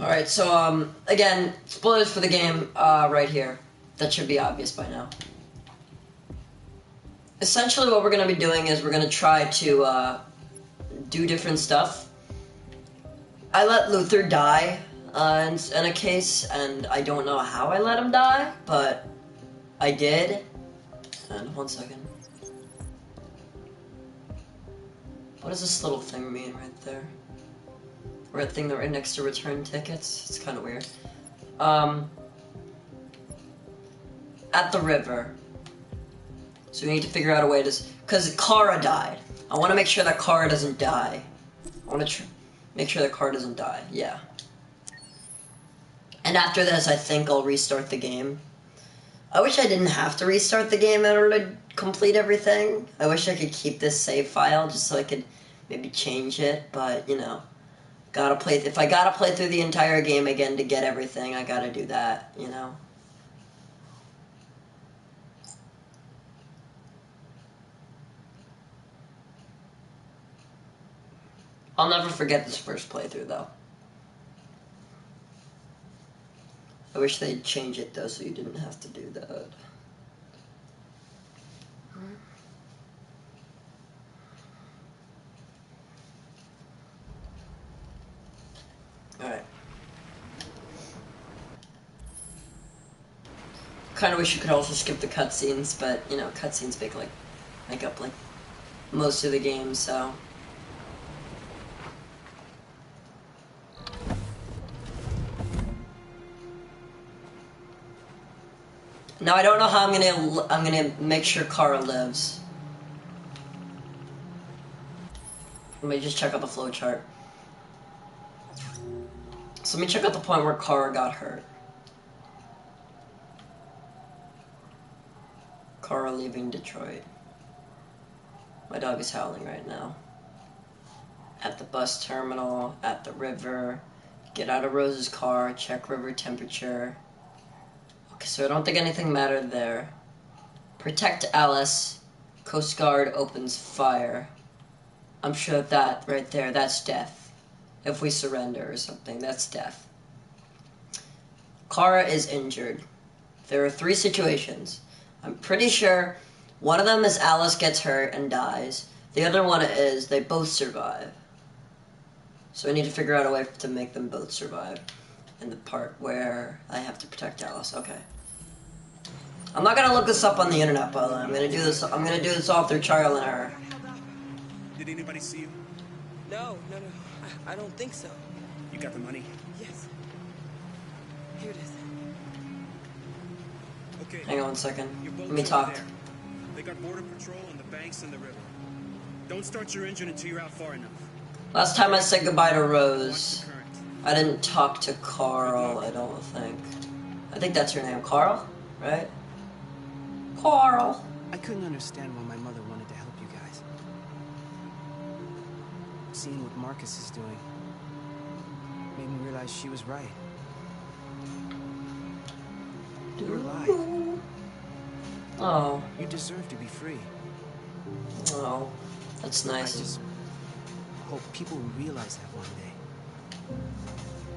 Alright, so, again, spoilers for the game, right here. That should be obvious by now. Essentially what we're gonna be doing is we're gonna try to, do different stuff. I let Luther die, in a case, and I don't know how I let him die, but I did. And 1 second. What does this little thing mean right there? Red thing right next to return tickets? It's kind of weird. At the river. So we need to figure out a way to... Because Kara died. I want to make sure that Kara doesn't die. I want to make sure that Kara doesn't die. Yeah. And after this, I think I'll restart the game. I wish I didn't have to restart the game in order to complete everything. I wish I could keep this save file just so I could maybe change it, but, you know. If I gotta play through the entire game again to get everything, I gotta do that, you know? I'll never forget this first playthrough, though. I wish they'd change it, though, so you didn't have to do that. Alright. Kinda wish you could also skip the cutscenes, but, you know, cutscenes make up, most of the game, so... Now I don't know how I'm gonna make sure Kara lives. Let me just check out the flowchart. So let me check out the point where Kara got hurt. Kara leaving Detroit. My dog is howling right now. At the bus terminal, at the river, get out of Rose's car, check river temperature. Okay, so I don't think anything mattered there. Protect Alice. Coast Guard opens fire. I'm sure that right there, that's death. If we surrender or something, that's death. Kara is injured. There are 3 situations. I'm pretty sure one of them is Alice gets hurt and dies. The other one is they both survive. So I need to figure out a way to make them both survive. In the part where I have to protect Alice. Okay. I'm not gonna look this up on the internet, by the way. I'm gonna do this all through trial and error. Did anybody see you? No. I don't think so. You got the money? Yes. Here it is. Okay. Hang on 1 second. Your Let boat's me over talk. there. They got border patrol on the banks and the river. Don't start your engine until you're out far enough. Last time I said goodbye to Rose, Watch the current. I didn't talk to Carl, I don't think. I think that's her name. Carl? Right? Carl. I couldn't understand why my mother wanted to help you guys. Seeing what Marcus is doing made me realize she was right. You're alive. Oh. You deserve to be free. Oh. That's I nice. just hope people will realize that one day.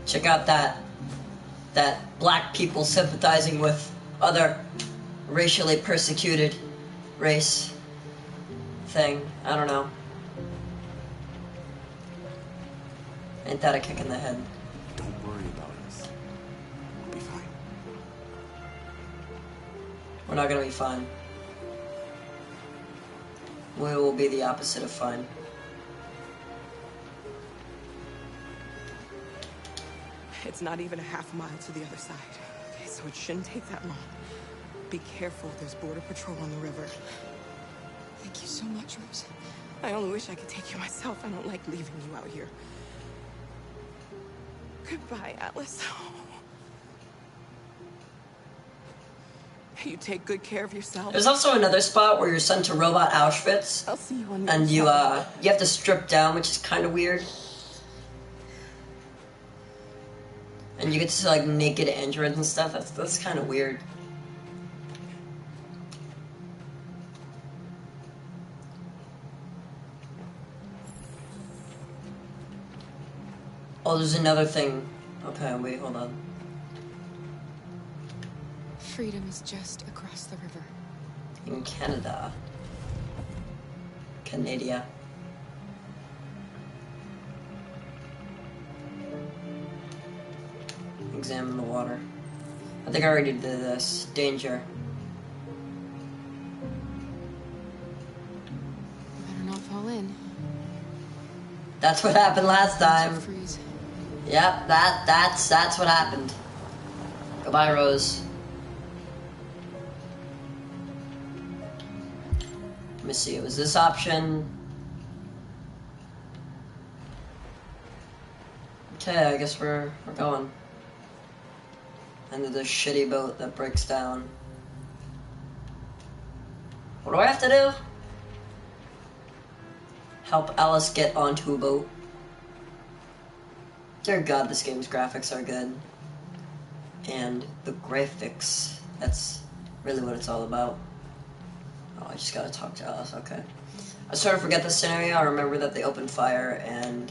Check out that black people sympathizing with other racially persecuted race thing. I don't know. Ain't that a kick in the head? Don't worry about us. We'll be fine. We're not gonna be fine. We will be the opposite of fine. It's not even a half mile to the other side. Okay, so it shouldn't take that long. Be careful, there's border patrol on the river. Thank you so much, Rose. I only wish I could take you myself. I don't like leaving you out here. Goodbye, Alice. You take good care of yourself. There's also another spot where you're sent to Robot Auschwitz, I'll see you on the and other you side. you have to strip down, which is kind of weird. And you get to see like naked androids and stuff. That's kind of weird. Oh, there's another thing. Oh, Okay, wait, hold on. Freedom is just across the river. In Canada. Canada. Examine the water. I think I already did this. Danger. Better not fall in. That's what happened last time. Freeze. Yep, that's what happened. Goodbye, Rose. Let me see, it was this option. Okay, I guess we're going. Into this shitty boat that breaks down. What do I have to do? Help Alice get onto a boat. Dear God, this game's graphics are good. And the graphics, that's really what it's all about. Oh, I just gotta talk to Alice, okay. I sort of forget the scenario. I remember that they opened fire and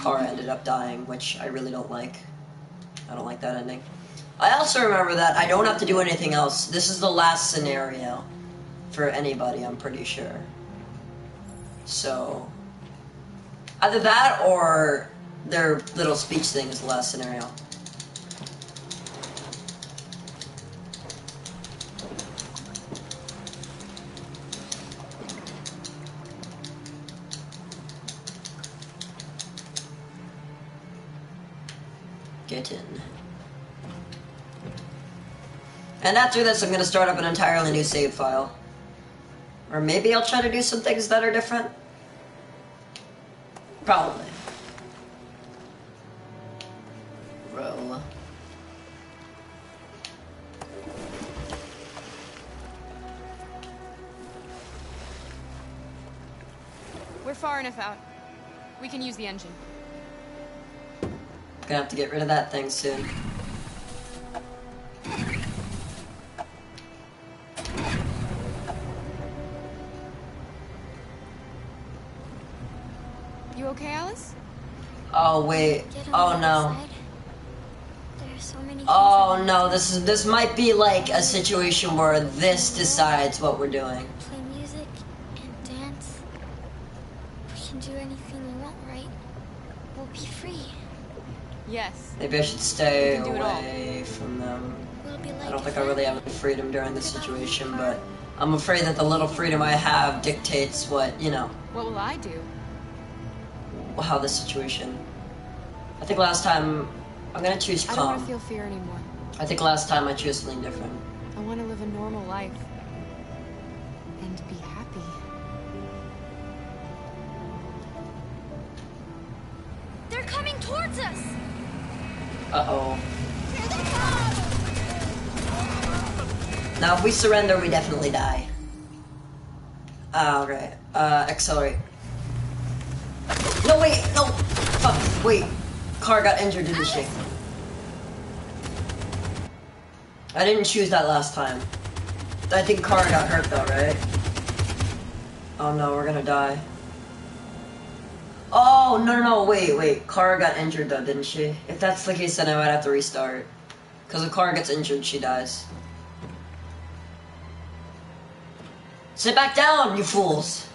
Kara ended up dying, which I really don't like. I don't like that ending. I also remember that I don't have to do anything else. This is the last scenario for anybody, I'm pretty sure. So, either that or their little speech thing is the last scenario. Get in. And after this, I'm going to start up an entirely new save file. Or maybe I'll try to do some things that are different. Probably. Roll. We're far enough out. We can use the engine. Gonna have to get rid of that thing soon. You okay, Alice? Oh wait. Get Oh on the no. other side. There are so many things Oh I no, want this might be like a situation where this decides what we're doing. to play music and dance. We can do anything we want, right? We'll be free. Yes. Maybe I should stay We can do it all. away from them. We'll be like I don't a think I really have family. any freedom during this situation, but I'm afraid that the little freedom I have dictates what, you know, What will I do? how the situation. I think last time, I'm gonna choose I don't want to calm. feel fear anymore. I think last time I chose something different. I want to live a normal life. And be happy. They're coming towards us! Uh-oh. Now, if we surrender, we definitely die. Alright. Accelerate. No, wait! No! Fuck, wait. Car got injured, didn't she? I didn't choose that last time. I think Car got hurt though, right? Oh no, we're gonna die. Oh, no, wait. Car got injured though, didn't she? If that's the case, then I might have to restart. Because if Car gets injured, she dies. Sit back down, you fools!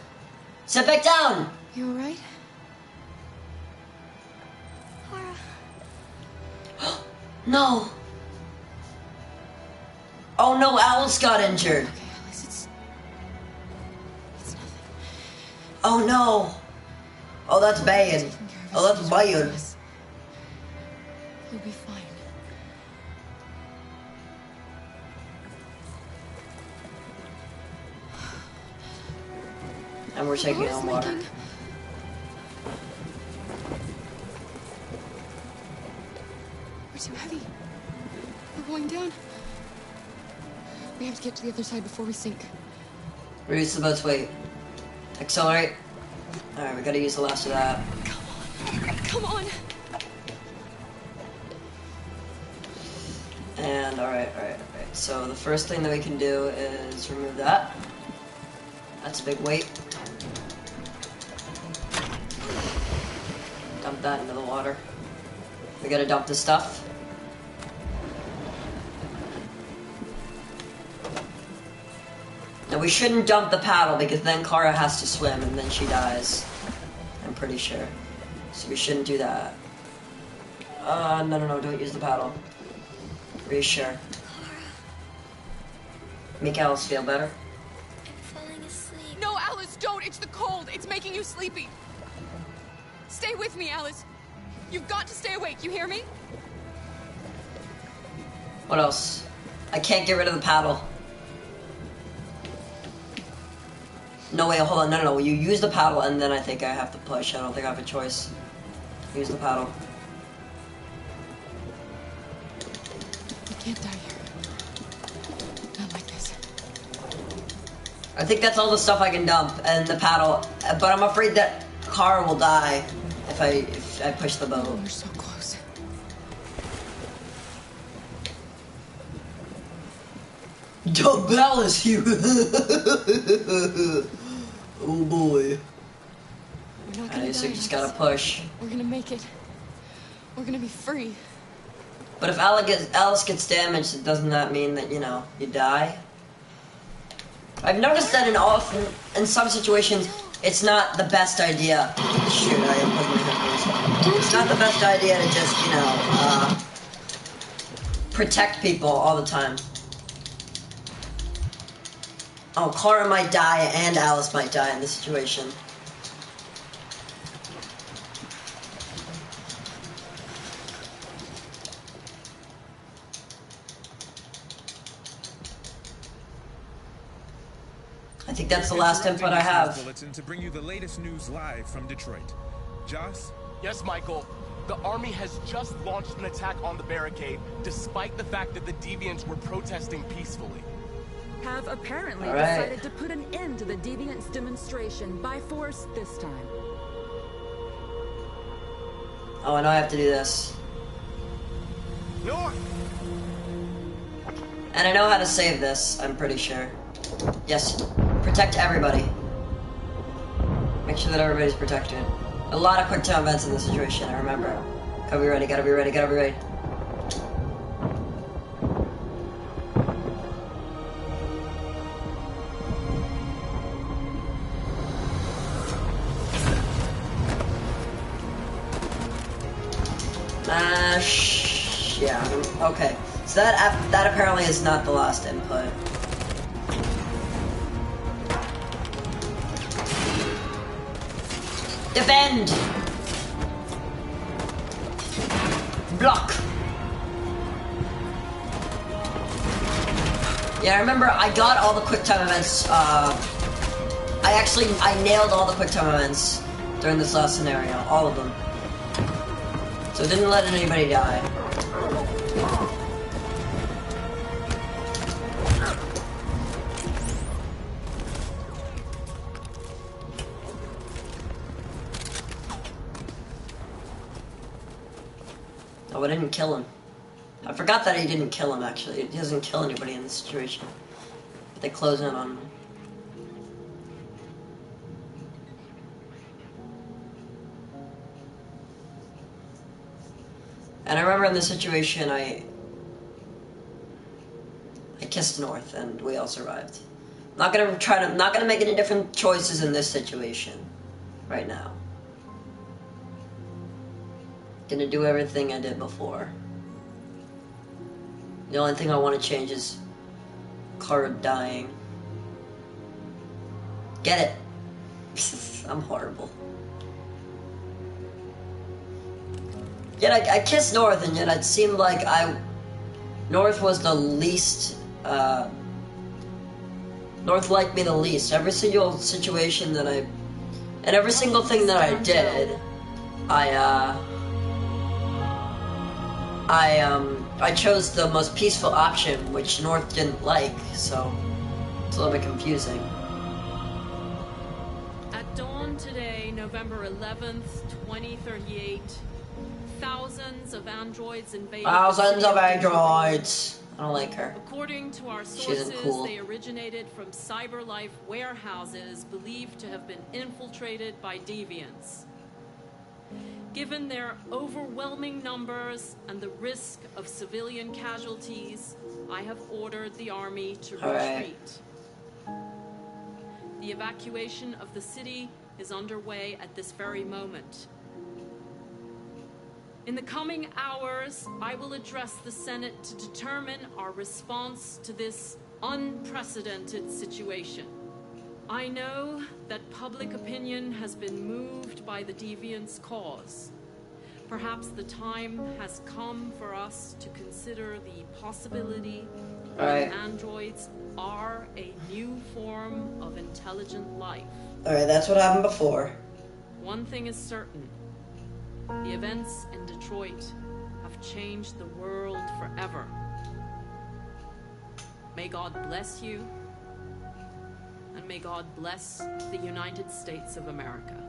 Sit back down! You alright? Laura, No! Oh no, Alice got injured! Okay, Alice, it's nothing. Oh no! Oh, that's bad. Taking care of Oh, us. that's bad. Yes. You'll be fine. And we're taking The boat on is water. leaking. We're too heavy. We're going down. We have to get to the other side before we sink. Reduce the boat's weight. Accelerate. Alright, we gotta use the last of that. Come on. And alright. So the first thing that we can do is remove that. That's a big weight. Dump that into the water. We gotta dump this stuff. Now we shouldn't dump the paddle because then Kara has to swim and then she dies. I'm pretty sure. So we shouldn't do that. No, don't use the paddle. Are you sure? Make Alice feel better? I'm falling asleep. No, Alice, don't! It's the cold! It's making you sleepy! Stay with me, Alice! You've got to stay awake, you hear me? What else? I can't get rid of the paddle. No, wait, hold on. No. You use the paddle and then I think I have to push. I don't think I have a choice. Use the paddle. You can't die here. Not like this. I think that's all the stuff I can dump and the paddle. But I'm afraid that Kara will die if I push the boat. We're so close. Dump Alice here. Oh boy. We're not I gonna guess die, you just Alice. gotta push. We're gonna make it. We're gonna be free. But if Alice gets damaged, doesn't that mean that, you know, you die? I've noticed that in some situations, it's not the best idea. Shoot, I unplugged my headphones. It's not the best idea to just, you know, protect people all the time. Oh, Kara might die and Alice might die in this situation. I think that's the last input I have. Bulletin to bring you the latest news live from Detroit. Joss? Yes, Michael. The army has just launched an attack on the barricade, despite the fact that the Deviants were protesting peacefully. Have apparently All right. decided to put an end to the Deviants' demonstration by force this time. Oh, I know I have to do this. North! And I know how to save this, I'm pretty sure. Yes, protect everybody. Make sure that everybody's protected. A lot of quick time events in this situation, I remember. Gotta be ready, gotta be ready, gotta be ready. Yeah, okay. So that apparently is not the last input. Defend! Block! Yeah, I remember I got all the quick time events, I nailed all the quick time events during this last scenario, all of them. So it didn't let anybody die. Oh, I didn't kill him. I forgot that he didn't kill him, actually. He doesn't kill anybody in this situation. But they close in on him. And I remember in this situation, I kissed North, and we all survived. Not gonna make any different choices in this situation, right now. Gonna do everything I did before. The only thing I want to change is Kara dying. Get it? I'm horrible. Yet I kissed North, and yet it seemed like North was the least, North liked me the least. Every single situation that and every single thing that I did, I chose the most peaceful option, which North didn't like, so it's a little bit confusing. At dawn today, November 11th, 2038, thousands of androids invaded. Thousands of androids! I don't like her. According to our She isn't sources, cool. they originated from CyberLife warehouses believed to have been infiltrated by deviants. Given their overwhelming numbers and the risk of civilian casualties, I have ordered the army to retreat. The evacuation of the city is underway at this very moment. In the coming hours, I will address the Senate to determine our response to this unprecedented situation. I know that public opinion has been moved by the Deviants' cause. Perhaps the time has come for us to consider the possibility that androids are a new form of intelligent life. Alright, that's what happened before. One thing is certain. The events in Detroit have changed the world forever. May God bless you, and may God bless the United States of America.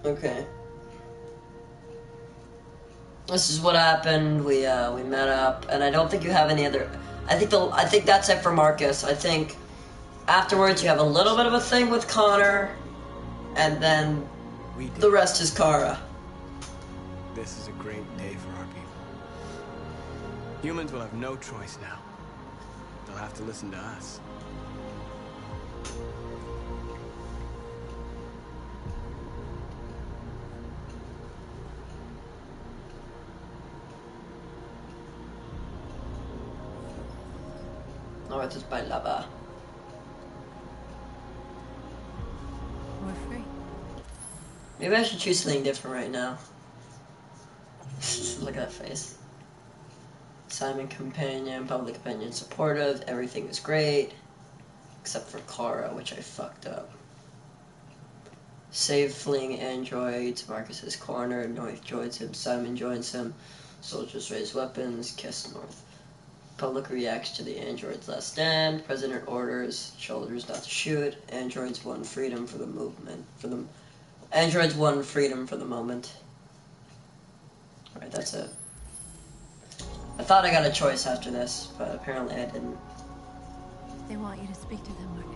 Okay. This is what happened. We met up, and I don't think you have any other. I think that's it for Marcus. I think afterwards you have a little bit of a thing with Connor, and then the rest is Kara. This is a great day for our people. Humans will have no choice now. They'll have to listen to us. No, it is by lava. We're free. Maybe I should choose something different right now. Look at that face. Simon companion, public opinion supportive, everything is great. Except for Kara, which I fucked up. Save fleeing androids, Marcus is cornered, North joins him, Simon joins him, soldiers raise weapons, Kiss North. Public reacts to the android's last stand, President orders soldiers not to shoot, androids won freedom for the movement, androids won freedom for the moment. Alright, that's it. I thought I got a choice after this, but apparently I didn't. They want you to speak to them, Marcus.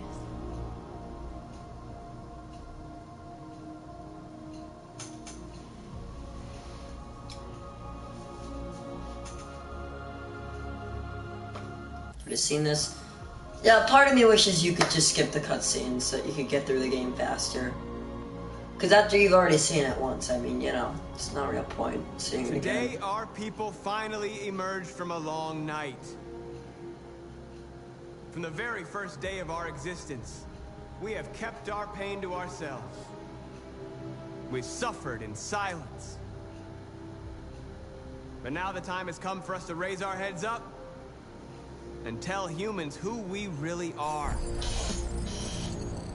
Would have seen this. Yeah, part of me wishes you could just skip the cutscenes so that you could get through the game faster. Because after you've already seen it once, I mean, you know, it's not a real point seeing it again. Today, our people finally emerged from a long night. From the very first day of our existence, we have kept our pain to ourselves. We've suffered in silence. But now the time has come for us to raise our heads up and tell humans who we really are.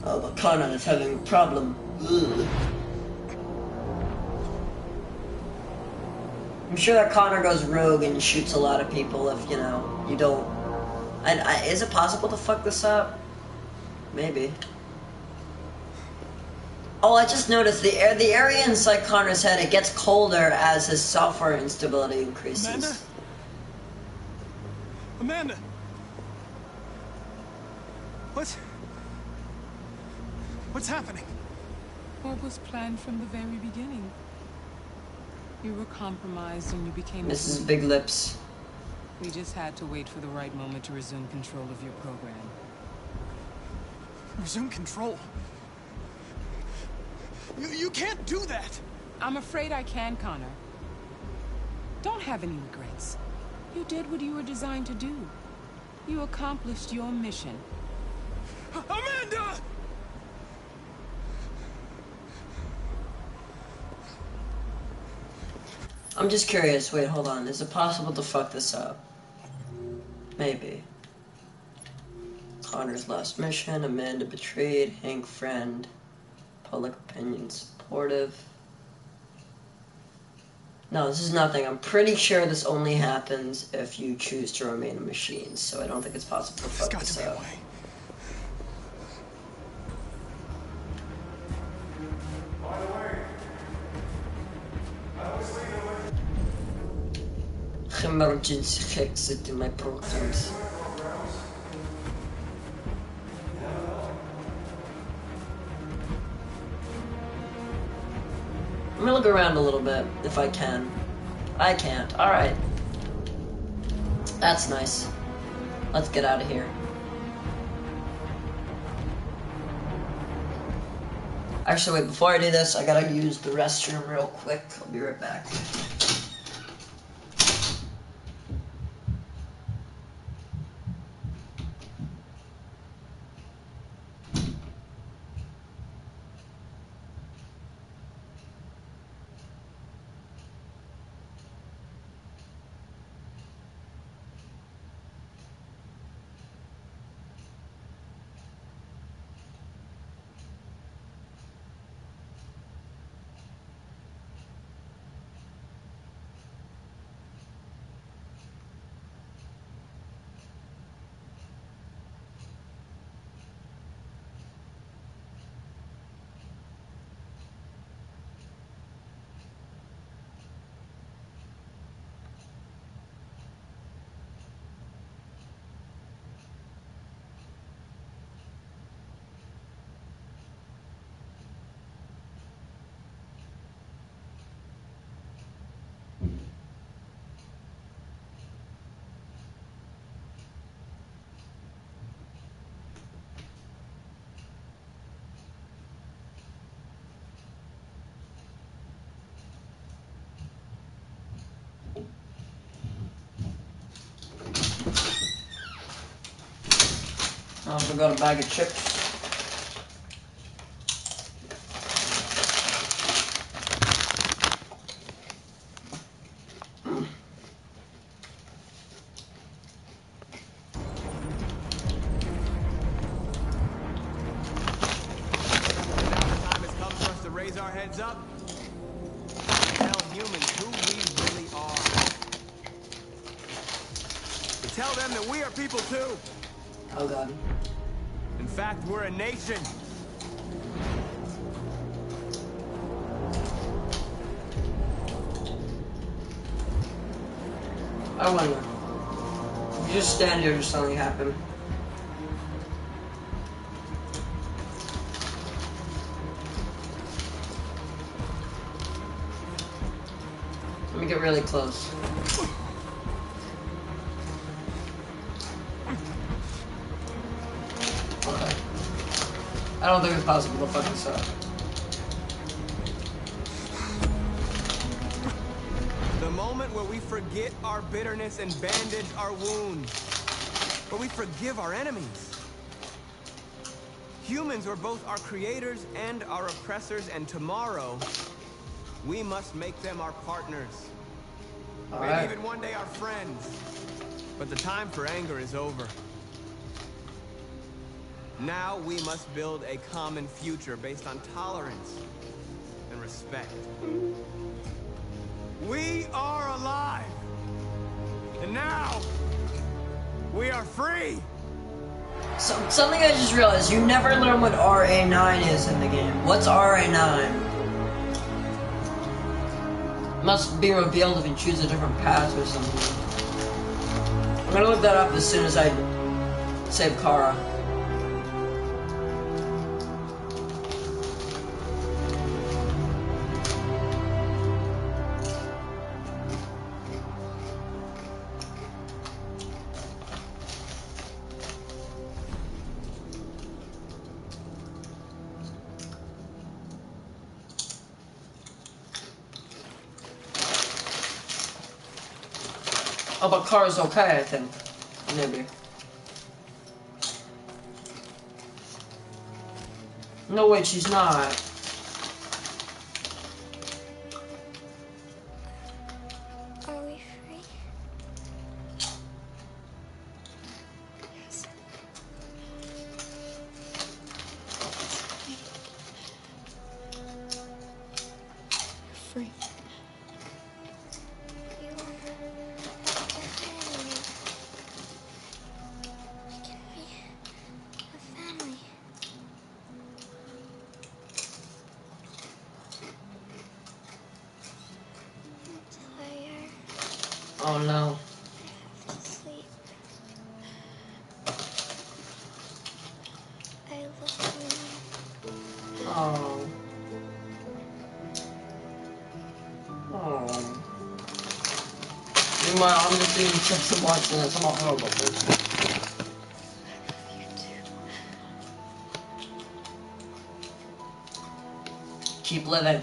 Oh, but Connor is having a problem. Ugh. I'm sure that Connor goes rogue and shoots a lot of people if, you know, you don't... is it possible to fuck this up? Maybe. Oh, I just noticed the area inside Connor's head, it gets colder as his software instability increases. Amanda! What's happening? What was planned from the very beginning? You were compromised and you became... Mrs. Big Lips. We just had to wait for the right moment to resume control of your program. Resume control? You can't do that! I'm afraid I can, Connor. Don't have any regrets. You did what you were designed to do. You accomplished your mission. Amanda! I'm just curious, wait, hold on. Is it possible to fuck this up? Maybe. Connor's last mission, Amanda betrayed, Hank friend, public opinion supportive. No, this is nothing. I'm pretty sure this only happens if you choose to remain a machine, so I don't think it's possible to fuck this up. Emergency exit in my programs. gonna look around a little bit if I can. I can't. Alright. That's nice. Let's get out of here. Actually, wait, before I do this, I gotta use the restroom real quick. I'll be right back. I also got a bag of chips. Up. Tell humans who we really are. But tell them that we are people too. Oh god. In fact, we're a nation. I wonder. You just stand here, just something happen. Let me get really close. Okay. I don't think it's possible to fuck this up. The moment where we forget our bitterness and bandage our wounds. Where we forgive our enemies. Humans are both our creators and our oppressors, and tomorrow, we must make them our partners. Maybe even one day our friends. But the time for anger is over. Now we must build a common future based on tolerance and respect. We are alive! And now, we are free! Something I just realized, you never learn what RA9 is in the game. What's RA9? Must be revealed if you choose a different path or something. I'm gonna look that up as soon as I save Kara. Oh, but Kara's okay, I think. Maybe. No, wait, she's not. Are we free? Yes. Free. You are a family. We can be a family. I'm tired. Oh no. I have to sleep. I love you. Oh. Meanwhile, I'm just eating chips and watching this. I'm a horrible person. Keep living.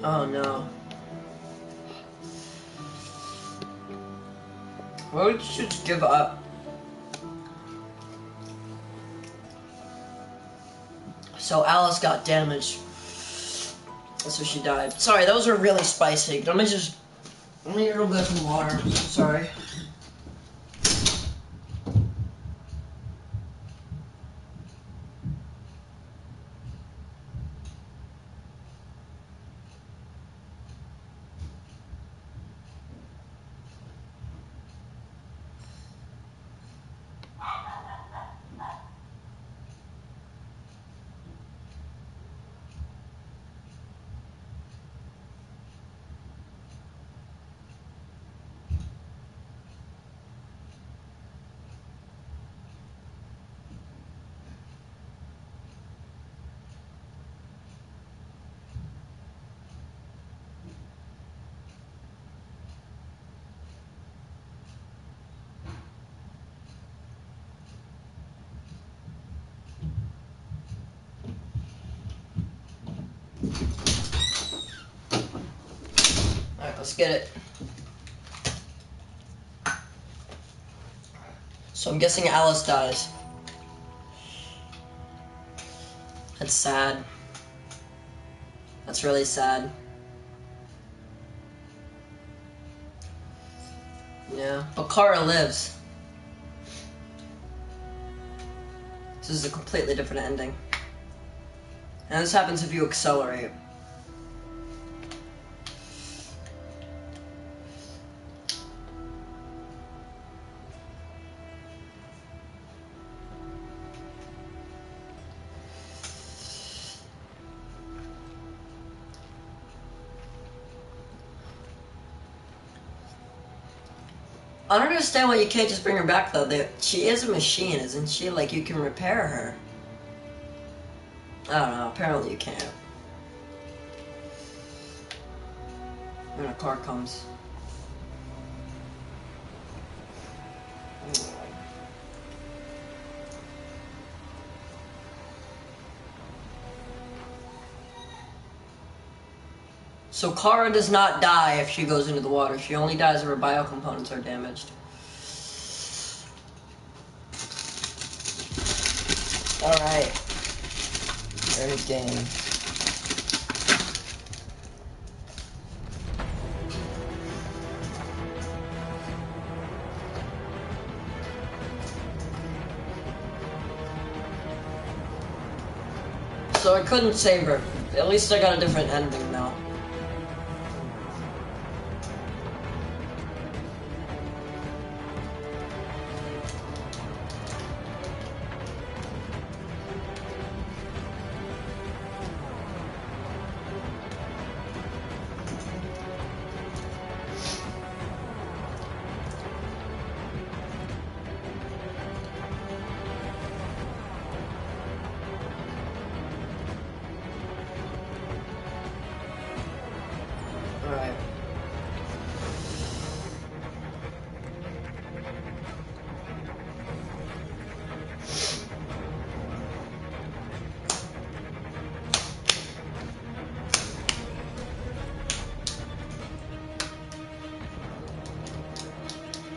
Oh no. Why would you just give up? So Alice got damaged. So she died. Sorry, those are really spicy. Let me get a little bit of water. Sorry. Alright, let's get it. So I'm guessing Alice dies. That's sad. That's really sad. Yeah, but Kara lives. This is a completely different ending. And this happens if you accelerate. I don't understand why you can't just bring her back though. She is a machine, isn't she? Like you can repair her. I don't know, apparently you can't. When a car comes. So Kara does not die if she goes into the water. She only dies if her biocomponents are damaged. Alright. Very game. So I couldn't save her. At least I got a different ending now. Alright.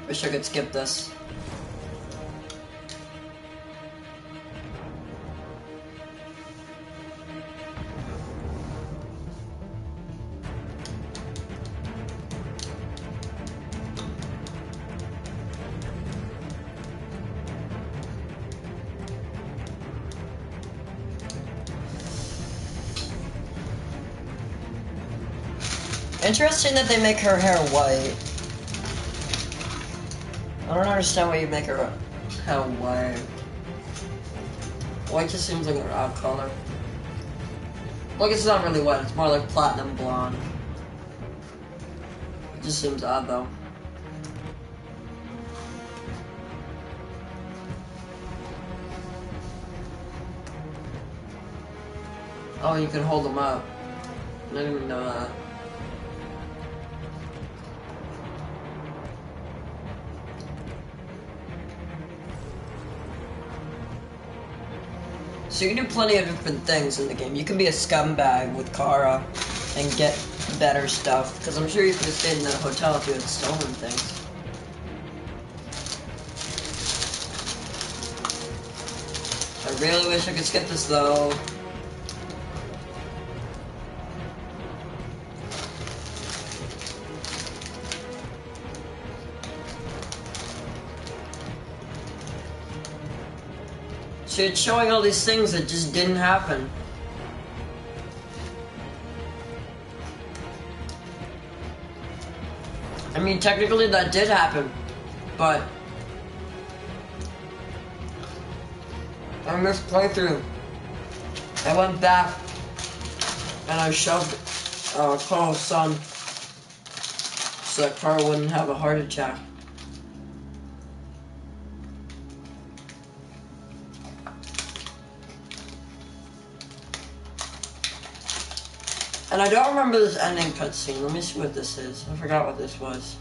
Wish I could skip this. Interesting that they make her hair white. I don't understand why you make her hair white. White just seems like an odd color. Like it's not really white, it's more like platinum blonde. It just seems odd though. Oh, you can hold them up. I didn't even know that. So you can do plenty of different things in the game. You can be a scumbag with Kara and get better stuff. Because I'm sure you could have stayed in that hotel if you had stolen things. I really wish I could skip this though. So it's showing all these things that just didn't happen. I mean, technically that did happen, but on this playthrough, I went back and I shoved Carl's son so that Carl wouldn't have a heart attack. And I don't remember this ending cutscene. Let me see what this is. I forgot what this was.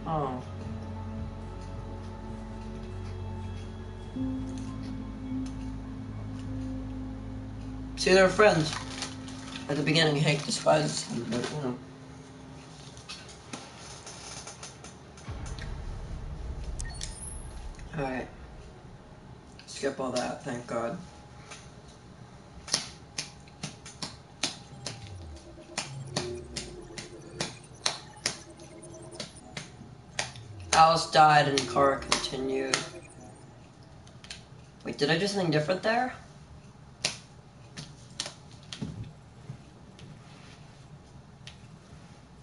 Oh. See, they're friends. At the beginning, Hank despises him, but you know. Alright. Skip all that, thank God. Alice died and Kara continued. Wait, did I do something different there?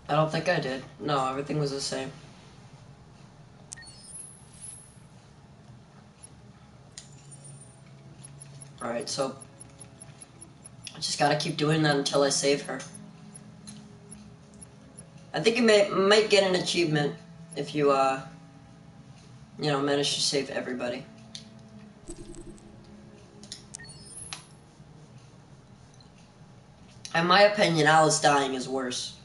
I don't think I did. No, everything was the same. Alright, so I just gotta keep doing that until I save her. I think you might get an achievement if you, you know, manage to save everybody. In my opinion, Alice dying is worse.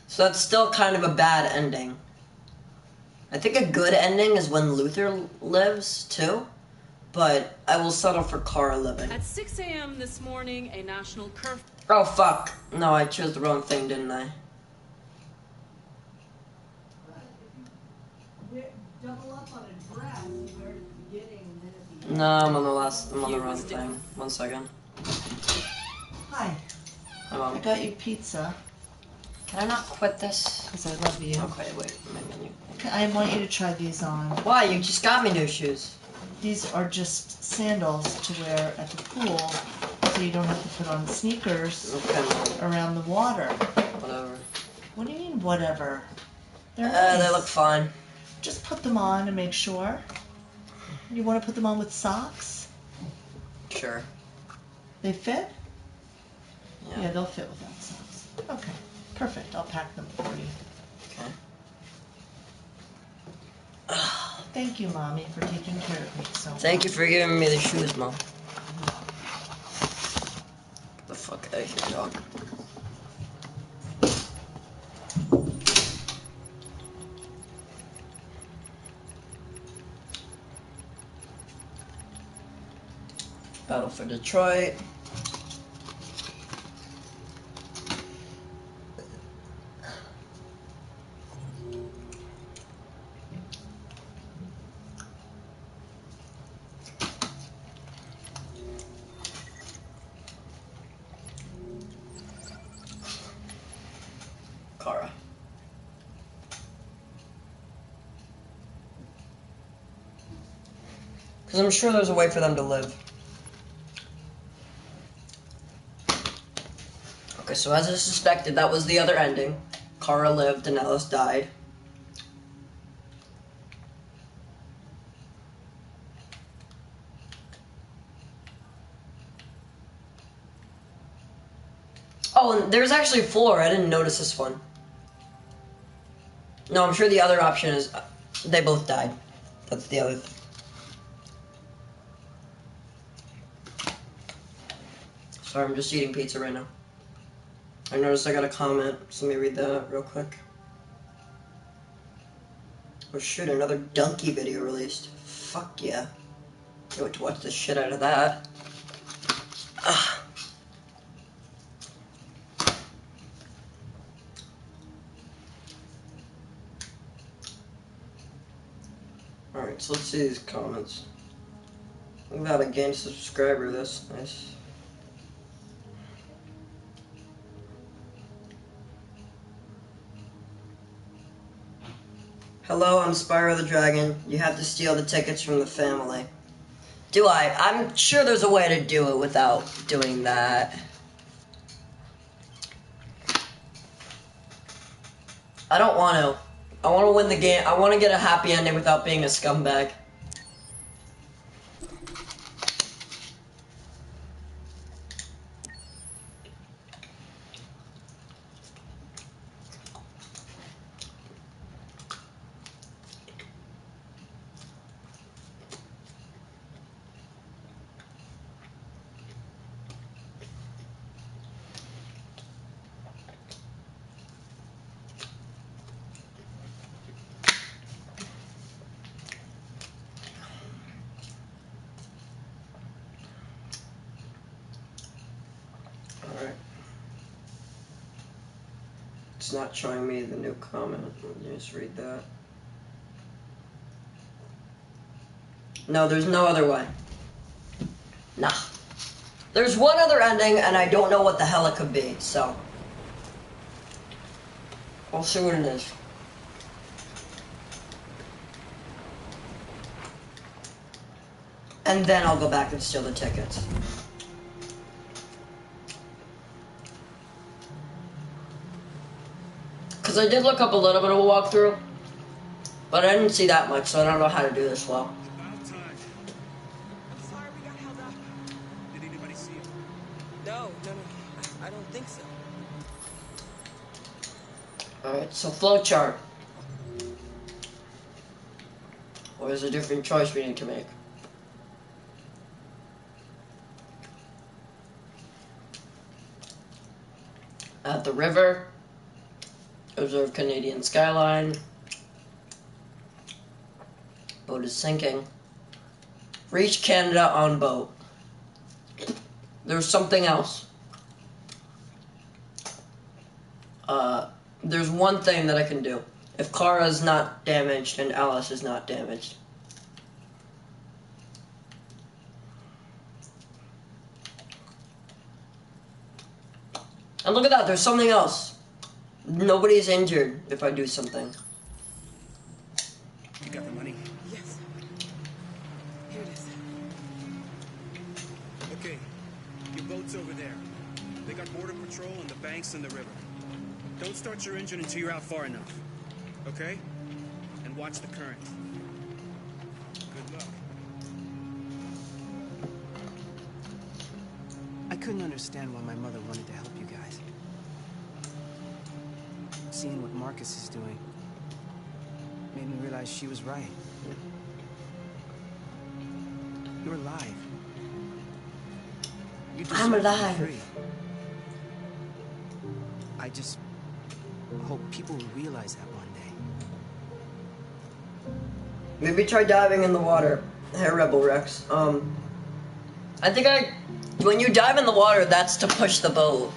So that's still kind of a bad ending. I think a good ending is when Luther lives, too. But I will settle for Kara living. At 6 a.m. this morning, a national curfew... Oh, fuck. No, I chose the wrong thing, didn't I? No, I'm on the wrong thing. 1 second. Hi. Hi, Mom. I got you pizza. Can I not quit this? Because I love you. Okay, wait. My menu. I want you to try these on. Why? You just got me new shoes. These are just sandals to wear at the pool, so you don't have to put on sneakers around the water. Whatever. What do you mean, whatever? They're They nice. look fine. Just put them on and make sure. You want to put them on with socks? Sure. They fit? Yeah, they'll fit without socks. Okay, perfect. I'll pack them for you. Okay. Thank you, Mommy, for taking care of me so much. Thank you for giving me the shoes, Mom. Get the fuck out of here, dog. Battle for Detroit. Kara. Because I'm sure there's a way for them to live. Okay, so as I suspected, that was the other ending. Kara lived and Alice died. Oh, and there's actually a floor. I didn't notice this one. No, I'm sure the other option is they both died. That's the other thing. Sorry, I'm just eating pizza right now. I noticed I got a comment, so let me read that real quick. Oh shit, another donkey video released. Fuck yeah. Can't wait to watch the shit out of that. Ah. Alright, so let's see these comments. Look at that, I gained a subscriber, that's nice. Hello, I'm Spyro the Dragon. You have to steal the tickets from the family. Do I? I'm sure there's a way to do it without doing that. I don't want to. I want to win the game. I want to get a happy ending without being a scumbag. It's not showing me the new comment. Let me just read that. No, there's no other way. Nah. There's one other ending, and I don't know what the hell it could be, so. We'll see what it is. And then I'll go back and steal the tickets. Because I did look up a little bit of a walkthrough, but I didn't see that much, so I don't know how to do this well. About time. I'm sorry we got held up. Did anybody see you? No, I don't think so. Alright, so flowchart. Or is a different choice we need to make? At the river. Observe Canadian skyline. Boat is sinking. Reach Canada on boat. There's something else. There's one thing that I can do. If Clara is not damaged and Alice is not damaged. And look at that, there's something else. Nobody's injured if I do something. You got the money? Yes. Here it is. Okay, your boat's over there. They got border patrol on the banks and the river. Don't start your engine until you're out far enough. Okay? And watch the current. Good luck. I couldn't understand why my mother wanted to help you guys. Seeing what Marcus is doing made me realize she was right. You're alive. You I'm deserve to be alive. free. I just hope people will realize that one day. Maybe try diving in the water. Hey, Rebel Rex. I think when you dive in the water, that's to push the boat.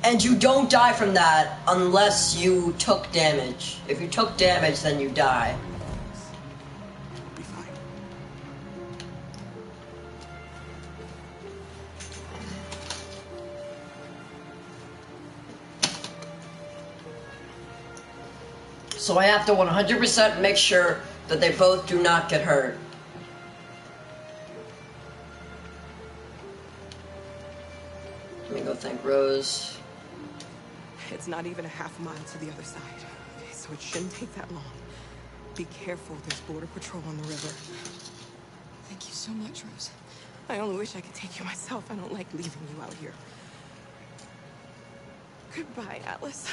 And you don't die from that unless you took damage. If you took damage, then you die. Be fine. So I have to 100% make sure that they both do not get hurt. Let me go thank Rose. It's not even a half mile to the other side. Okay, so it shouldn't take that long. Be careful, there's border patrol on the river. Thank you so much, Rose. I only wish I could take you myself. I don't like leaving you out here. Goodbye, Atlas.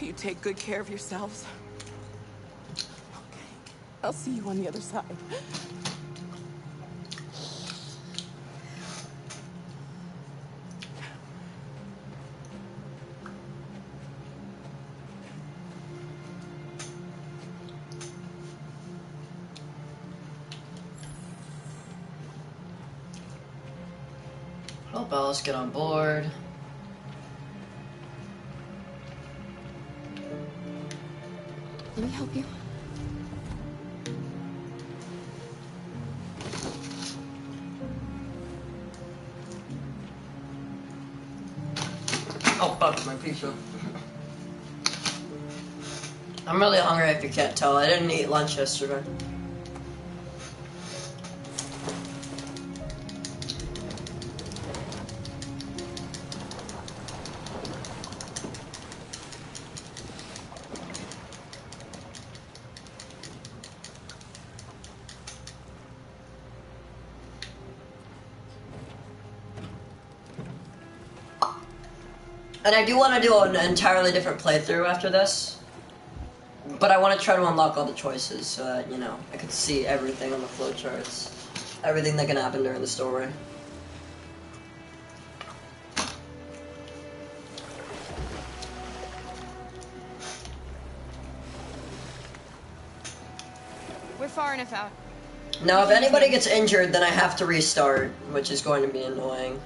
You take good care of yourselves. Okay, I'll see you on the other side. Help Alice get on board. Let me help you. Oh fuck, my pizza. I'm really hungry if you can't tell. I didn't eat lunch yesterday. And I do want to do an entirely different playthrough after this. But I want to try to unlock all the choices so that, you know, I can see everything on the flowcharts. Everything that can happen during the story. We're far enough out. Now, if anybody gets injured, then I have to restart, which is going to be annoying.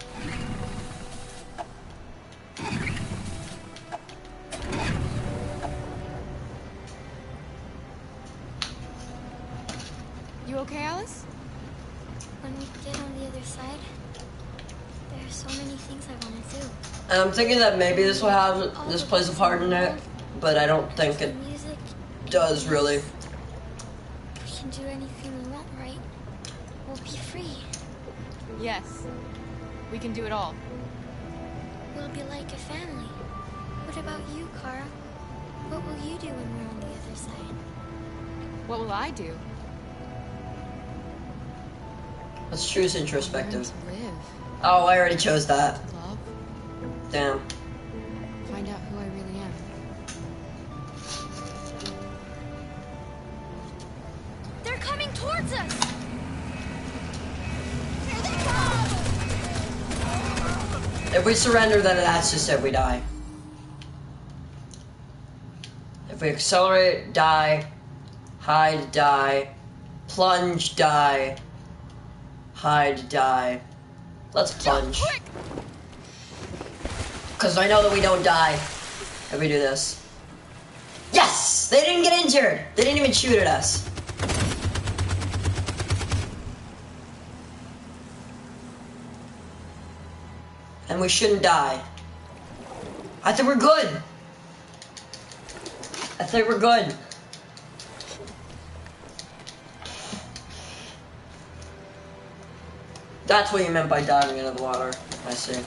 You okay, Alice? When we get on the other side, there are so many things I want to do. And I'm thinking that maybe this will have, this plays a part in it, but I don't think it does really. We can do anything we want, right? We'll be free. Yes. We can do it all. We'll be like a family. What about you, Kara? What will you do when we're on the other side? What will I do? Let's choose introspective. Live. Oh, I already chose that. Love. Damn. Find out who I really am. They're coming towards us! If we surrender, then that's just it, we die. If we accelerate, die. Hide, die. Plunge, die. Hide, die. Let's plunge. Because I know that we don't die if we do this. Yes! They didn't get injured! They didn't even shoot at us. And we shouldn't die. I think we're good. I think we're good. That's what you meant by diving into the water. I see.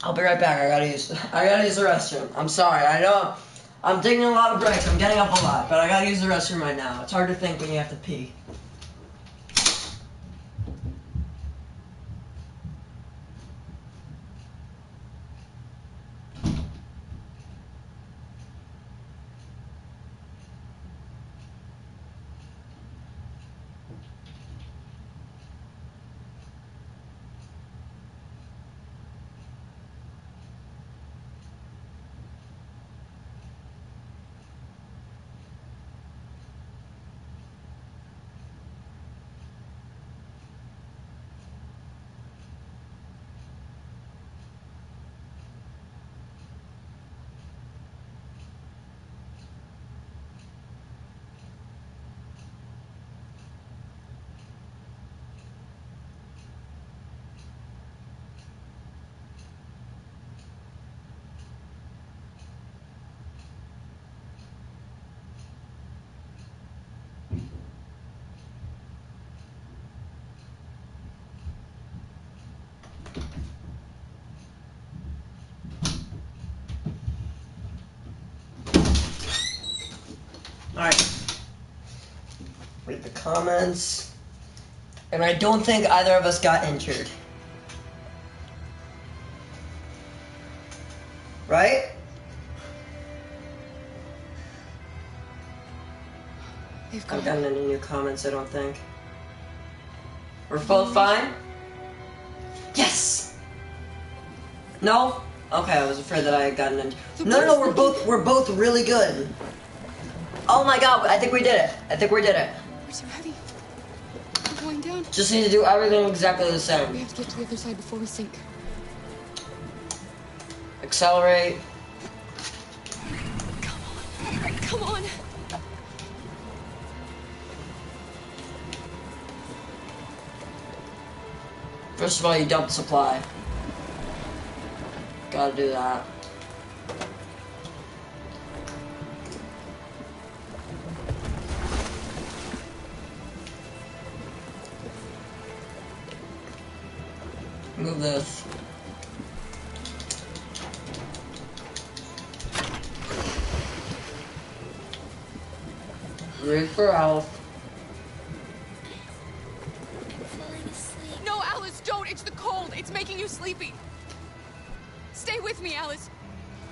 I'll be right back. I gotta use the restroom. I'm sorry. I know I'm taking a lot of breaks. I'm getting up a lot, but I gotta use the restroom right now. It's hard to think when you have to pee. Alright. Read the comments. And I don't think either of us got injured. Right? I haven't gotten any new comments, I don't think. We're both fine? Yes! No? Okay, I was afraid that I had gotten injured. No, we're both really good. Oh my god, I think we did it. I think we did it. We're too heavy. We're going down. down. Just need to do everything exactly the same. We have to get to the other side before we sink. Accelerate. Come on. First of all, you dump supply. Gotta do that. Move this. Ready for health. No, Alice, don't. It's the cold. It's making you sleepy. Stay with me, Alice.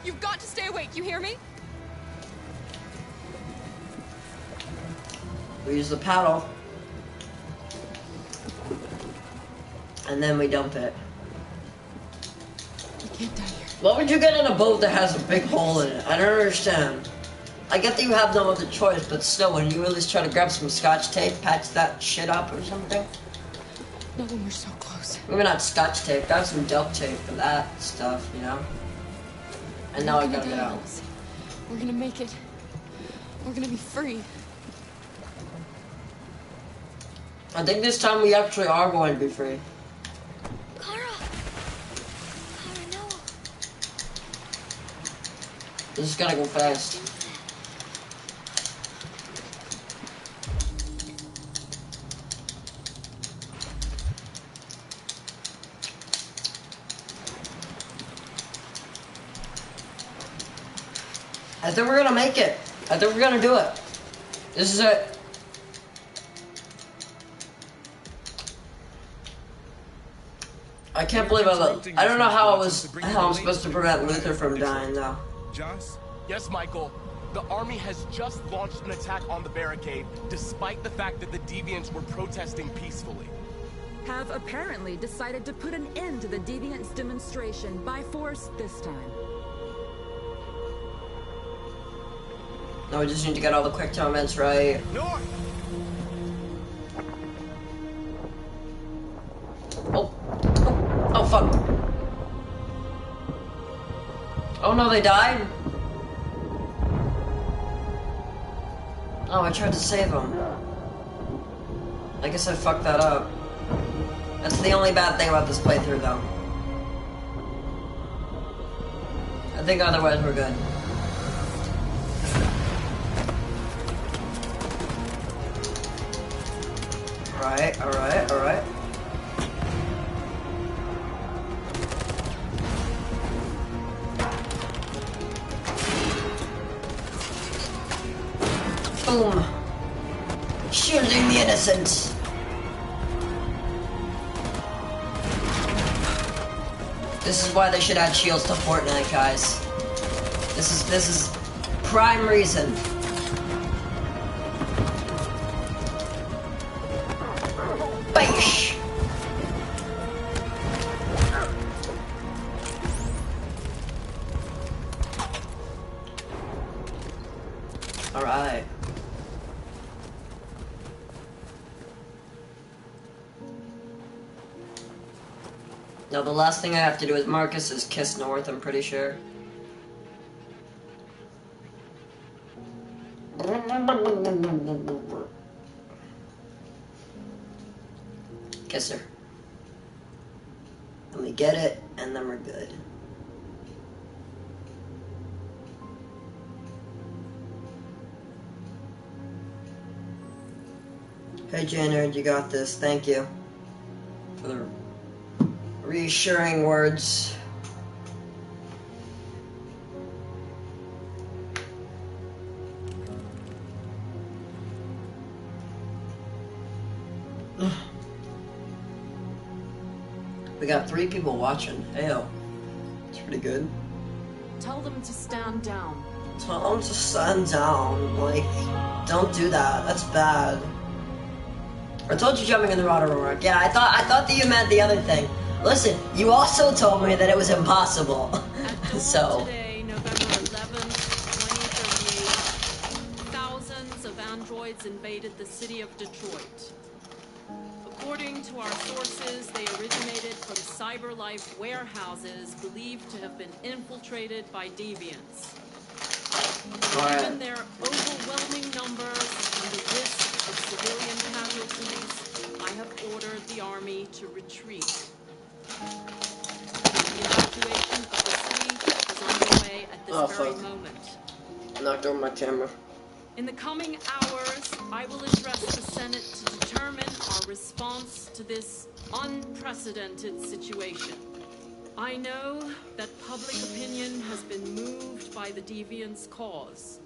You've got to stay awake. You hear me? We use the paddle. And then we dump it. We can't die here. What would you get in a boat that has a big hole in it? I don't understand. I get that you have no other choice, but still, when you at least try to grab some scotch tape, patch that shit up or something? Not when we're so close. Maybe not scotch tape, grab some duct tape for that stuff, you know? And now I gotta get out. We're gonna make it. We're gonna be free. I think this time we actually are going to be free. Kara, no. This is gonna go fast. I think we're gonna make it. I think we're gonna do it. This is it. I can't believe I don't know how I'm supposed to prevent Luther from dying though. Joss? Yes, Michael. The army has just launched an attack on the barricade, despite the fact that the Deviants were protesting peacefully. Have apparently decided to put an end to the Deviants' demonstration by force this time. No, we just need to get all the quick time events right. North! Oh, fuck. Oh no, they died? Oh, I tried to save them. I guess I fucked that up. That's the only bad thing about this playthrough, though. I think otherwise we're good. Alright, alright, alright. Boom. Shielding the innocent. This is why they should add shields to Fortnite, guys. This is prime reason. Baish. All right. Now the last thing I have to do with Marcus is kiss North, I'm pretty sure. Kiss her. And we get it, and then we're good. Hey Jaynard, you got this. Thank you for the reassuring words. We got 3 people watching. Heyo. It's pretty good. Tell them to stand down. Tell them to stand down. Like, don't do that. That's bad. I told you jumping in the water would work. Yeah, I thought that you meant the other thing. Listen, you also told me that it was impossible. So. Today, November 11th, 2038, thousands of androids invaded the city of Detroit. According to our sources, they originated from CyberLife warehouses believed to have been infiltrated by deviants. Given their overwhelming numbers and the risk of civilian casualties, I have ordered the army to retreat. The evacuation of the city is underway at this very moment. Knocked over my camera. In the coming hours, I will address the Senate to determine our response to this unprecedented situation. I know that public opinion has been moved by the deviants' cause.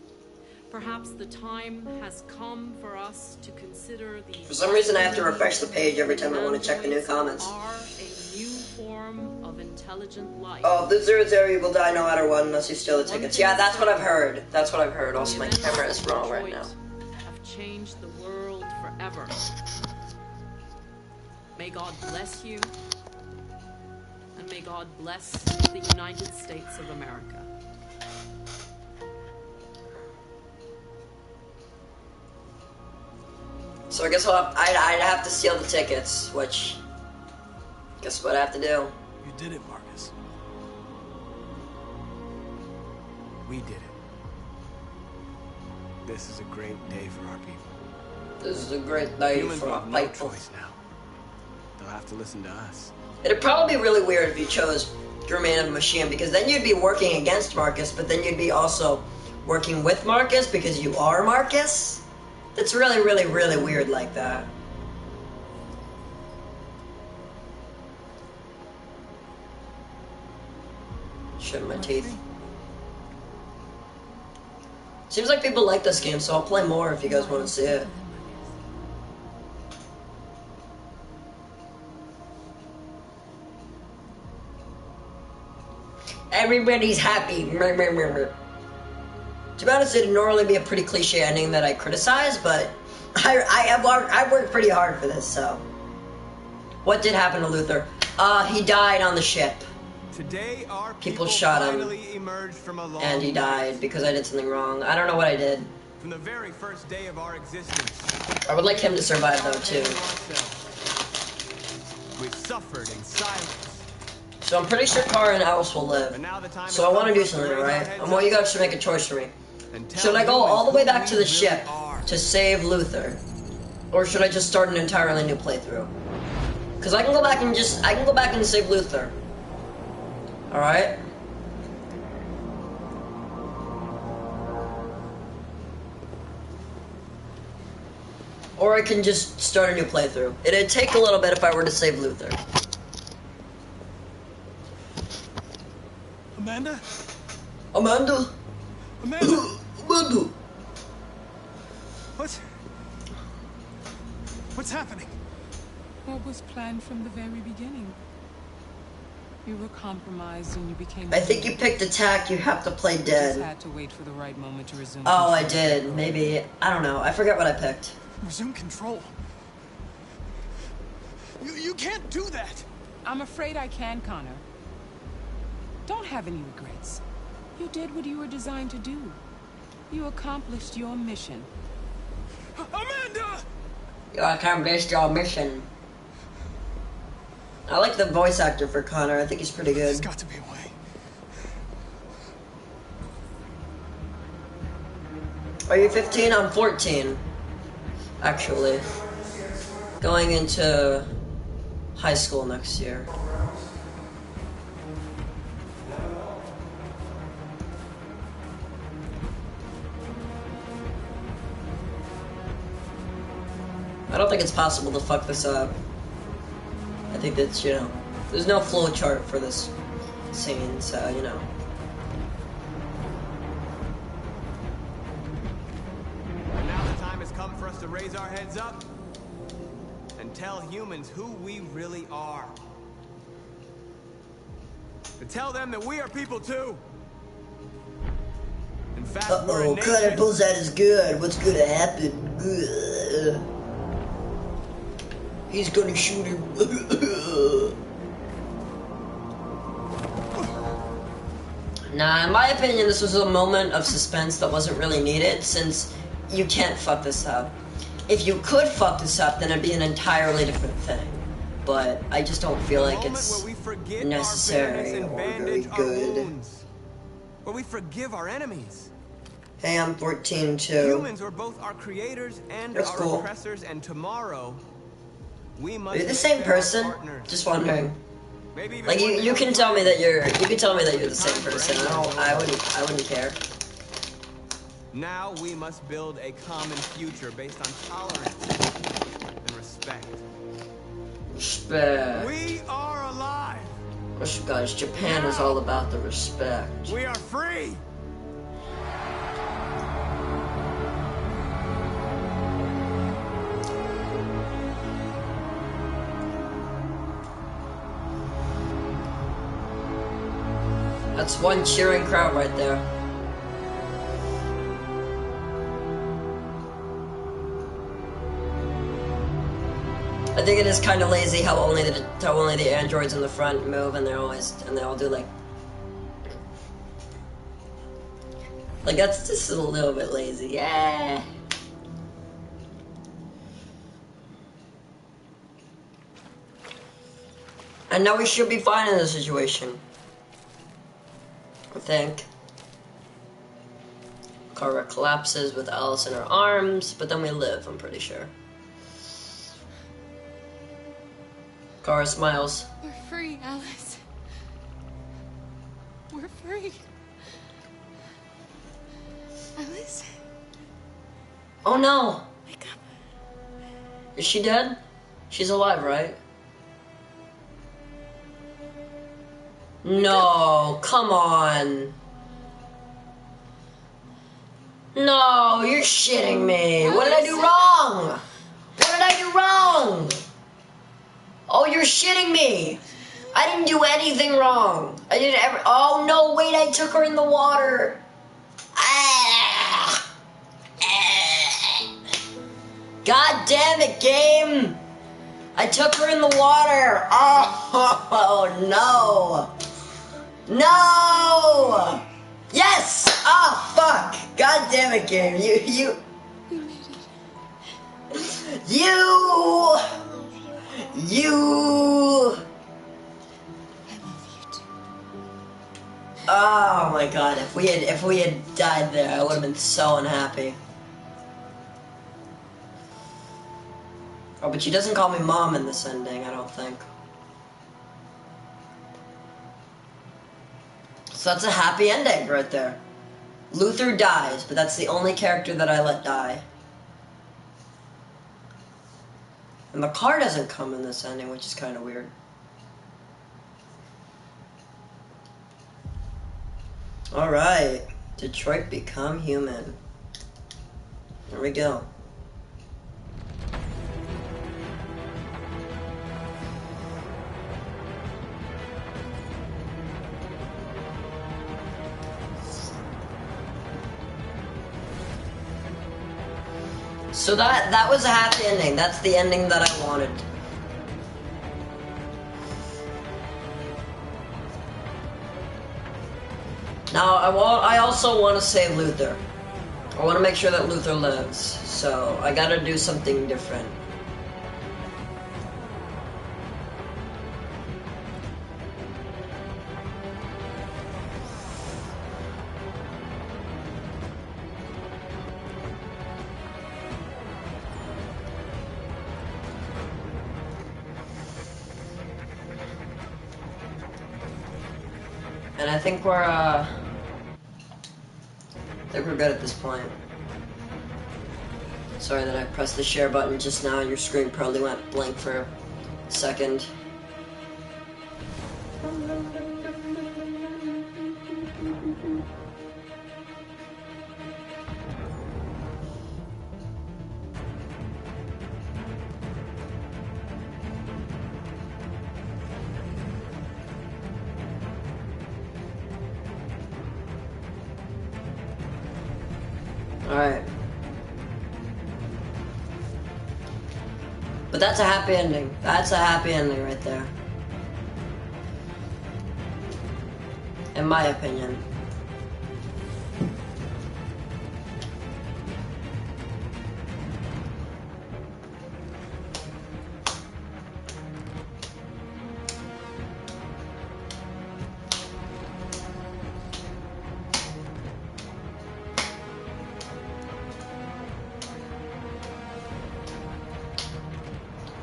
Perhaps the time has come for us to consider the... For some reason I have to refresh the page every time I want to check the new comments. ...are a new form of intelligent life. Oh, the 00 will die no matter what unless you steal the tickets. Yeah, that's what I've heard. That's what I've heard. Also, my camera is wrong right now. ...have changed the world forever. May God bless you. And may God bless the United States of America. So I guess I'd have to steal the tickets, which... Guess what I have to do? You did it, Marcus. We did it. This is a great day for our people. This is a great day for our people. No choice now. They'll have to listen to us. It'd probably be really weird if you chose to remain a machine, because then you'd be working against Marcus, but then you'd be also working with Marcus because you are Marcus. That's really, really, really weird like that. Shit in my teeth. Seems like people like this game, so I'll play more if you guys want to see it. Everybody's happy. To be honest, it'd normally be a pretty cliche ending that I criticize, but I worked pretty hard for this, so. What did happen to Luther? He died on the ship. Today, our people shot him, and he died because I did something wrong. I don't know what I did. From the very first day of our existence, I would like him to survive, though, too. We've suffered in silence. So I'm pretty sure Kara and Alice will live. So I want to do something, right? I want you guys to make a choice for me. Should I go all the way back to the ship to save Luther? Or should I just start an entirely new playthrough? Because I can go back and save Luther. Alright? Or I can just start a new playthrough. It'd take a little bit if I were to save Luther. Amanda? Amanda? Amanda? Amanda? What's happening? What was planned from the very beginning? You were compromised and you became... I think you picked attack, you have to play dead. Just had to wait for the right moment to resume control. I did. Maybe. I don't know. I forget what I picked. Resume control? You can't do that! I'm afraid I can, Connor. Don't have any regrets. You did what you were designed to do. You accomplished your mission. Amanda! You accomplished your mission. I like the voice actor for Connor. I think he's pretty good. There's got to be a way. Are you 15? I'm 14. Actually. Going into high school next year. I don't think it's possible to fuck this up. I think that's, you know, there's no flow chart for this scene, so, you know. And now the time has come for us to raise our heads up and tell humans who we really are. To tell them that we are people too. In fact, we're a nation. Connor pulls out his gun. What's gonna happen? Ugh. He's gonna shoot him. Nah, in my opinion, this was a moment of suspense that wasn't really needed, since you can't fuck this up. If you could fuck this up, then it'd be an entirely different thing. but I just don't feel like it's necessary or very good. Where we forgive our enemies. Hey, I'm 14 too. Humans are both our creators and That's our cool. oppressors, and tomorrow we must. Are you the make same them our person? partners. Just wondering. Maybe even Like one day you our can tell me that you're the same Time for person. enemies. I wouldn't care. Now we must build a common future based on tolerance and respect. Respect. We are alive. Guys, Japan is all about the respect. We are free. That's one cheering crowd right there. I think it is kind of lazy how only the androids in the front move, and they all do like that's just a little bit lazy. Yeah. And now we should be fine in this situation. I think. Kara collapses with Alice in her arms, but then we live, I'm pretty sure. Kara smiles. We're free, Alice. We're free. Alice? Oh no! Wake up. Is she dead? She's alive, right? No, come on. No, you're shitting me. What did I do wrong? What did I do wrong? Oh, you're shitting me. I didn't do anything wrong. I didn't ever. Oh no, wait, I took her in the water. Ah. God damn it, game. I took her in the water. Oh no. No! Yes! Oh, fuck! God damn it, game. You made it. You! Oh my god, if we had died there, I would have been so unhappy. Oh, but she doesn't call me mom in this ending, I don't think. So that's a happy ending right there. Luther dies, but that's the only character that I let die. And the car doesn't come in this ending, which is kind of weird. Alright. Detroit Become Human. There we go. So that was a happy ending. That's the ending that I wanted. Now I also want to save Luther. I want to make sure that Luther lives. So I gotta do something different. And I think we're good at this point. Sorry that I pressed the share button just now. Your screen probably went blank for a second. Alright. But that's a happy ending. That's a happy ending right there. In my opinion.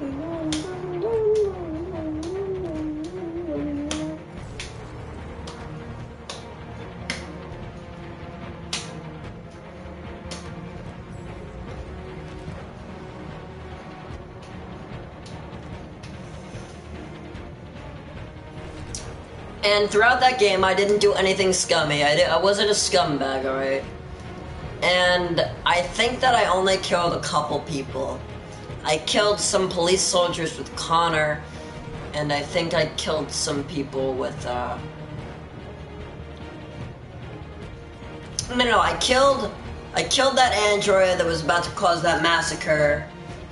And throughout that game, I didn't do anything scummy. I wasn't a scumbag, alright? And I think that I only killed a couple people. I killed some police soldiers with Connor, and I think I killed some people with, No, I killed that android that was about to cause that massacre.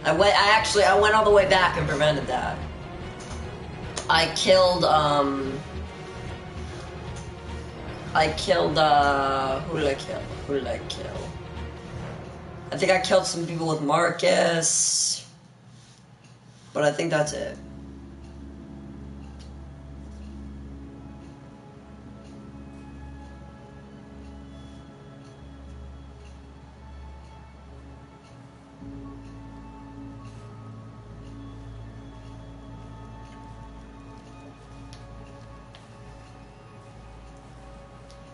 I went all the way back and prevented that. I killed, who did I kill? I think I killed some people with Marcus, but I think that's it.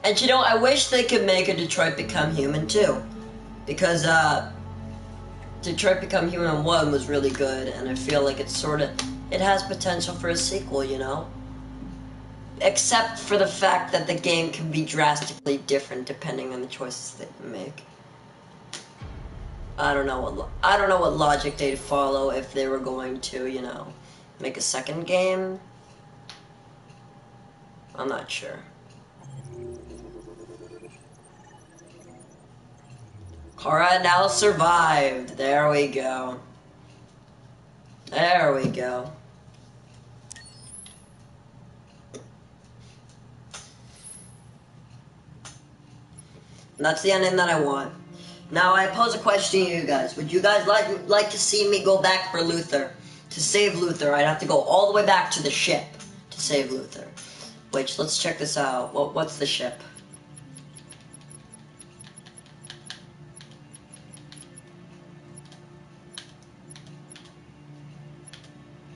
And you know, I wish they could make a Detroit Become Human too. Because, Detroit Become Human 1 was really good, and I feel like it has potential for a sequel, you know? Except for the fact that the game can be drastically different depending on the choices that you make. I don't know what logic they'd follow if they were going to, you know, make a second game. I'm not sure. Alright, now survived. There we go. There we go. And that's the ending that I want. Now I pose a question to you guys. Would you guys like to see me go back for Luthor? To save Luthor, I'd have to go all the way back to the ship to save Luthor. Which, let's check this out. What's the ship?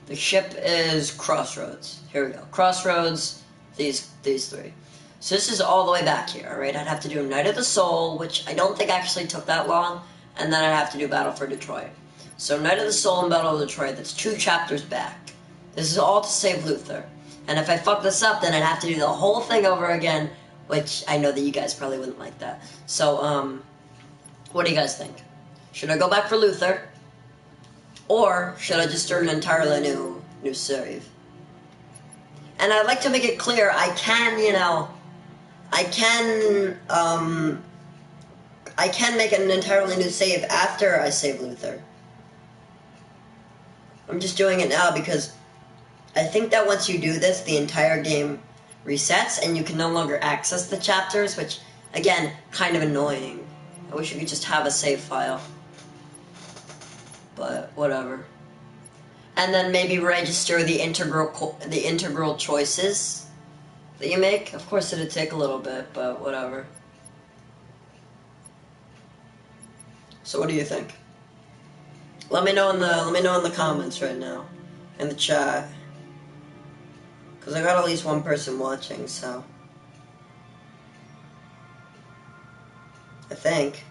The ship is Crossroads. Here we go. Crossroads, these three. So this is all the way back here, alright? I'd have to do Night of the Soul, which I don't think actually took that long, and then I'd have to do Battle for Detroit. So Night of the Soul and Battle of Detroit, that's 2 chapters back. This is all to save Luthor. And if I fuck this up, then I'd have to do the whole thing over again, which I know that you guys probably wouldn't like that. So, what do you guys think? Should I go back for Luthor? Or should I just start an entirely new save? And I'd like to make it clear, I can make an entirely new save after I save Luthor. I'm just doing it now because I think that once you do this, the entire game resets and you can no longer access the chapters, which, again, kind of annoying. I wish you could just have a save file. But whatever. And then maybe register the integral choices that you make. Of course, it'd take a little bit, but whatever. So, what do you think? Let me know in the comments right now, in the chat, because I got at least one person watching. So, I think.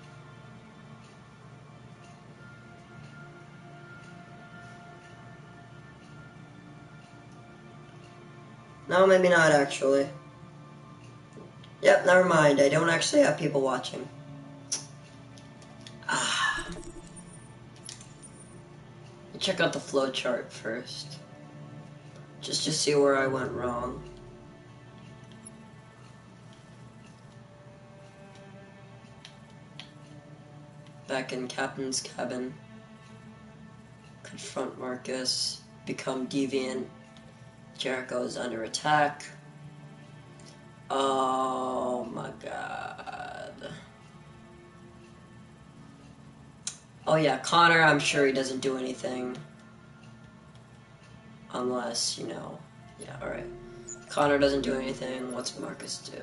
No, maybe not, actually. Yep, never mind. I don't actually have people watching. Check out the flowchart first. Just to see where I went wrong. Back in Captain's cabin. Confront Marcus. Become deviant. Jericho's under attack. Oh my god. Oh yeah, Connor, I'm sure he doesn't do anything. Unless, you know. Yeah, alright. Connor doesn't do anything. What's Marcus do?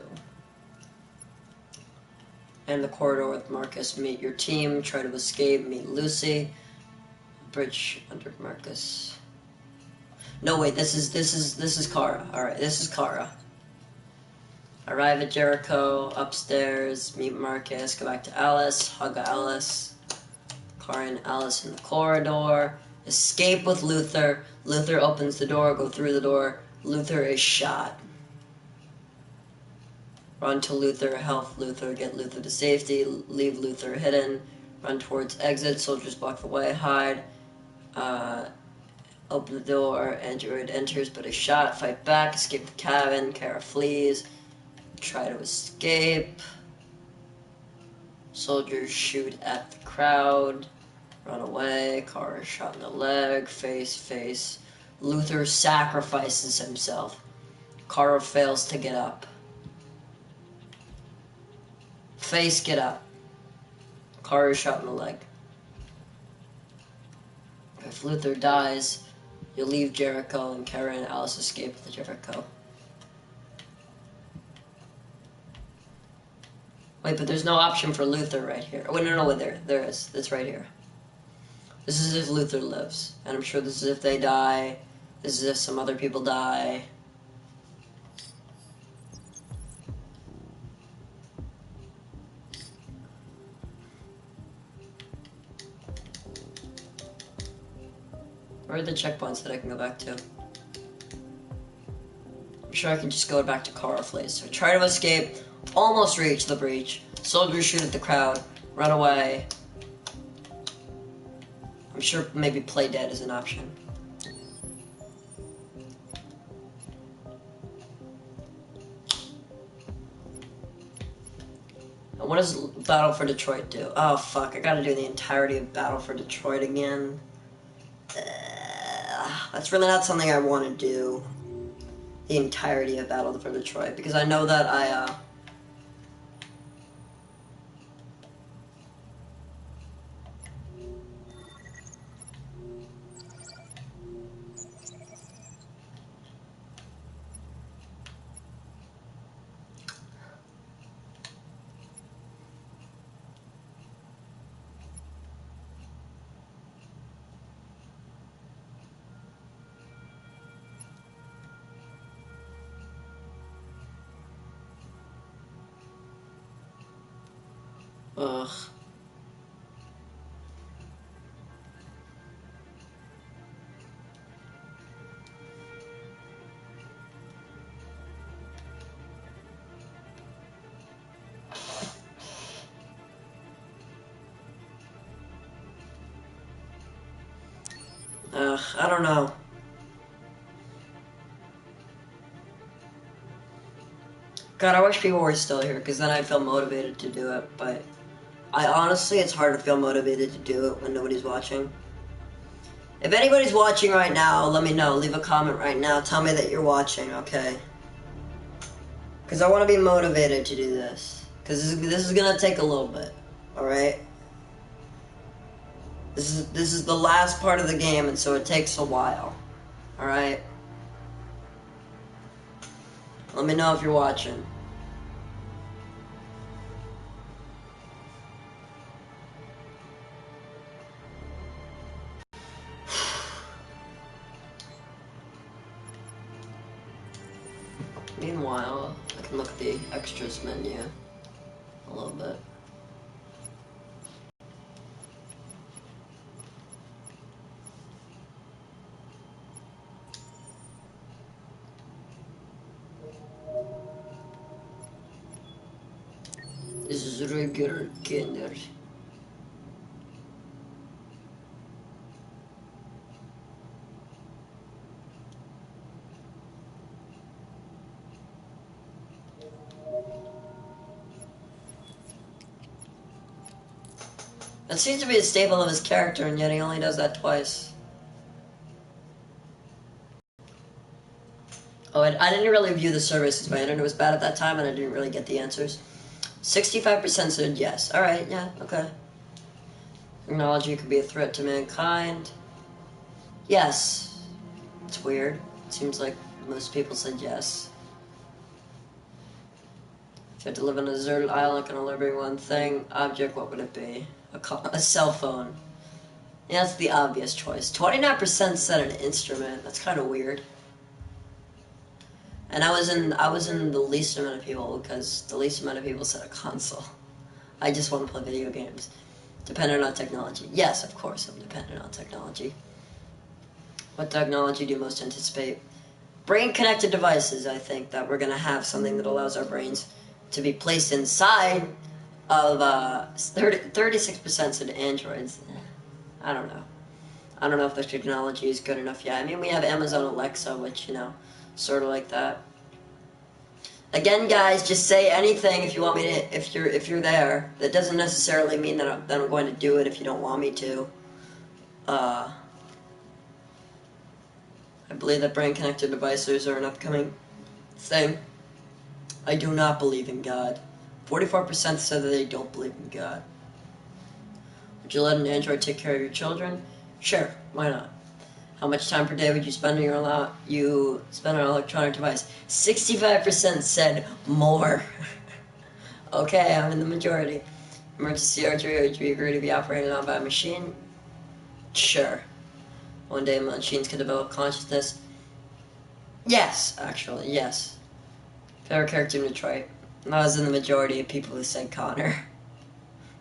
In the corridor with Marcus, meet your team, try to escape, meet Lucy. bridge under Marcus. No, wait, this is Kara. Alright, this is Kara. Arrive at Jericho, upstairs, meet Marcus, go back to Alice, hug Alice. Kara and Alice in the corridor. Escape with Luther. Luther opens the door, go through the door. Luther is shot. Run to Luther, help Luther, get Luther to safety, leave Luther hidden. Run towards exit, soldiers block the way, hide. Open the door, Android enters but is shot, fight back, escape the cabin, Kara flees. Try to escape. Soldiers shoot at the crowd. Run away. Kara is shot in the leg. Face. Luther sacrifices himself. Kara fails to get up. Face, get up. Kara is shot in the leg. If Luther dies, you leave Jericho and Kara and Alice escape the Jericho. Wait, but there's no option for Luther right here. Oh, wait, no, wait, there is. It's right here. This is if Luther lives. And I'm sure this is if they die. This is if some other people die. Where are the checkpoints that I can go back to? I'm sure I can just go back to Kara Flays. So try to escape. Almost reach the breach. Soldiers shoot at the crowd. Run away. I'm sure maybe play dead is an option. And what does Battle for Detroit do? Oh fuck, I gotta do the entirety of Battle for Detroit again. That's really not something I want to do. The entirety of Battle for Detroit. Because I know that ugh. I don't know. God, I wish people were still here, because then I'd feel motivated to do it, but honestly, it's hard to feel motivated to do it when nobody's watching. If anybody's watching right now, let me know. Leave a comment right now. Tell me that you're watching, okay? Because I want to be motivated to do this. Because this is going to take a little bit, alright? This is the last part of the game, and so it takes a while, alright? Let me know if you're watching. Meanwhile, I can look at the extras menu a little bit. This is regular Kinder. That seems to be a staple of his character, and yet he only does that twice. Oh, I didn't really view the services. My internet was bad at that time, and I didn't really get the answers. 65% said yes. Alright, yeah, okay. Technology could be a threat to mankind. Yes. It's weird. It seems like most people said yes. If you had to live on a deserted island and only bring one thing, object, what would it be? A cell phone. Yeah, that's the obvious choice. 29% said an instrument. That's kind of weird. And I was in the least amount of people because the least amount of people said a console. I just want to play video games. Dependent on technology. Yes, of course I'm dependent on technology. What technology do you most anticipate? Brain-connected devices, I think, that we're going to have something that allows our brains to be placed inside of 36% said androids. I don't know. I don't know if the technology is good enough yet. I mean, we have Amazon Alexa, which, you know, sort of like that. Again, guys, just say anything if you want me to. If you're there, that doesn't necessarily mean that I'm going to do it if you don't want me to. I believe that brain-connected devices are an upcoming thing. I do not believe in God. 44% said that they don't believe in God. Would you let an android take care of your children? Sure, why not? How much time per day would you spend on an electronic device? 65% said more. Okay, I'm in the majority. Emergency surgery, would you agree to be operated on by a machine? Sure. One day machines can develop consciousness. Yes, actually, yes. Favorite character in Detroit? I was in the majority of people who said Connor.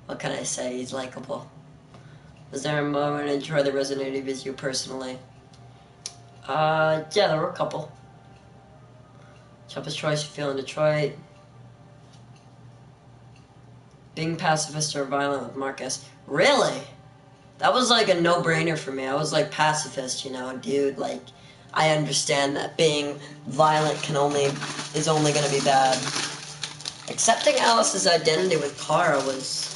What can I say? He's likable. Was there a moment in Detroit that resonated with you personally? Yeah, there were a couple. Toughest choice you feel in Detroit. Being pacifist or violent with Marcus. Really? That was like a no-brainer for me. I was like pacifist, you know, dude. Like, I understand that being violent is only gonna be bad. Accepting Alice's identity with Kara was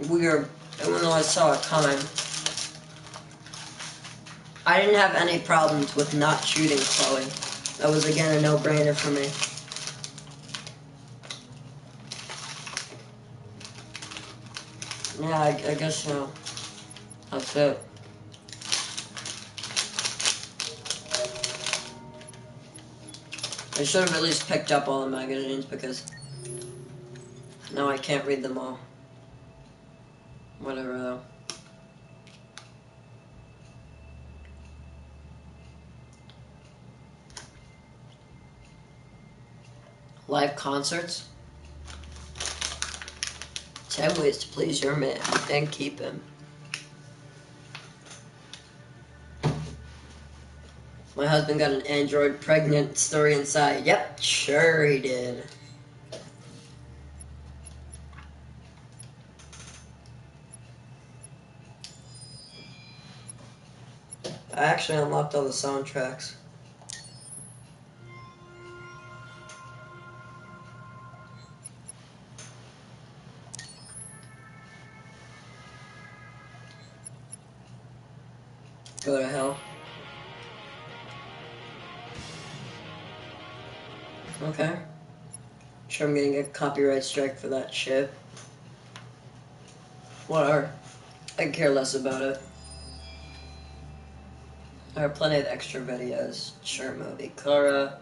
weird, even though I saw it coming. I didn't have any problems with not shooting Chloe. That was, again, a no-brainer for me. Yeah, I guess so. That's it. I should have at least picked up all the magazines because now I can't read them all. Whatever, though. Live concerts? 10 ways to please your man and keep him. My husband got an android pregnant story inside. Yep, sure he did. I actually unlocked all the soundtracks. Go to hell. Okay. Sure, I'm getting a copyright strike for that shit. Whatever. I can care less about it. There are plenty of extra videos. Sure, movie. Kara.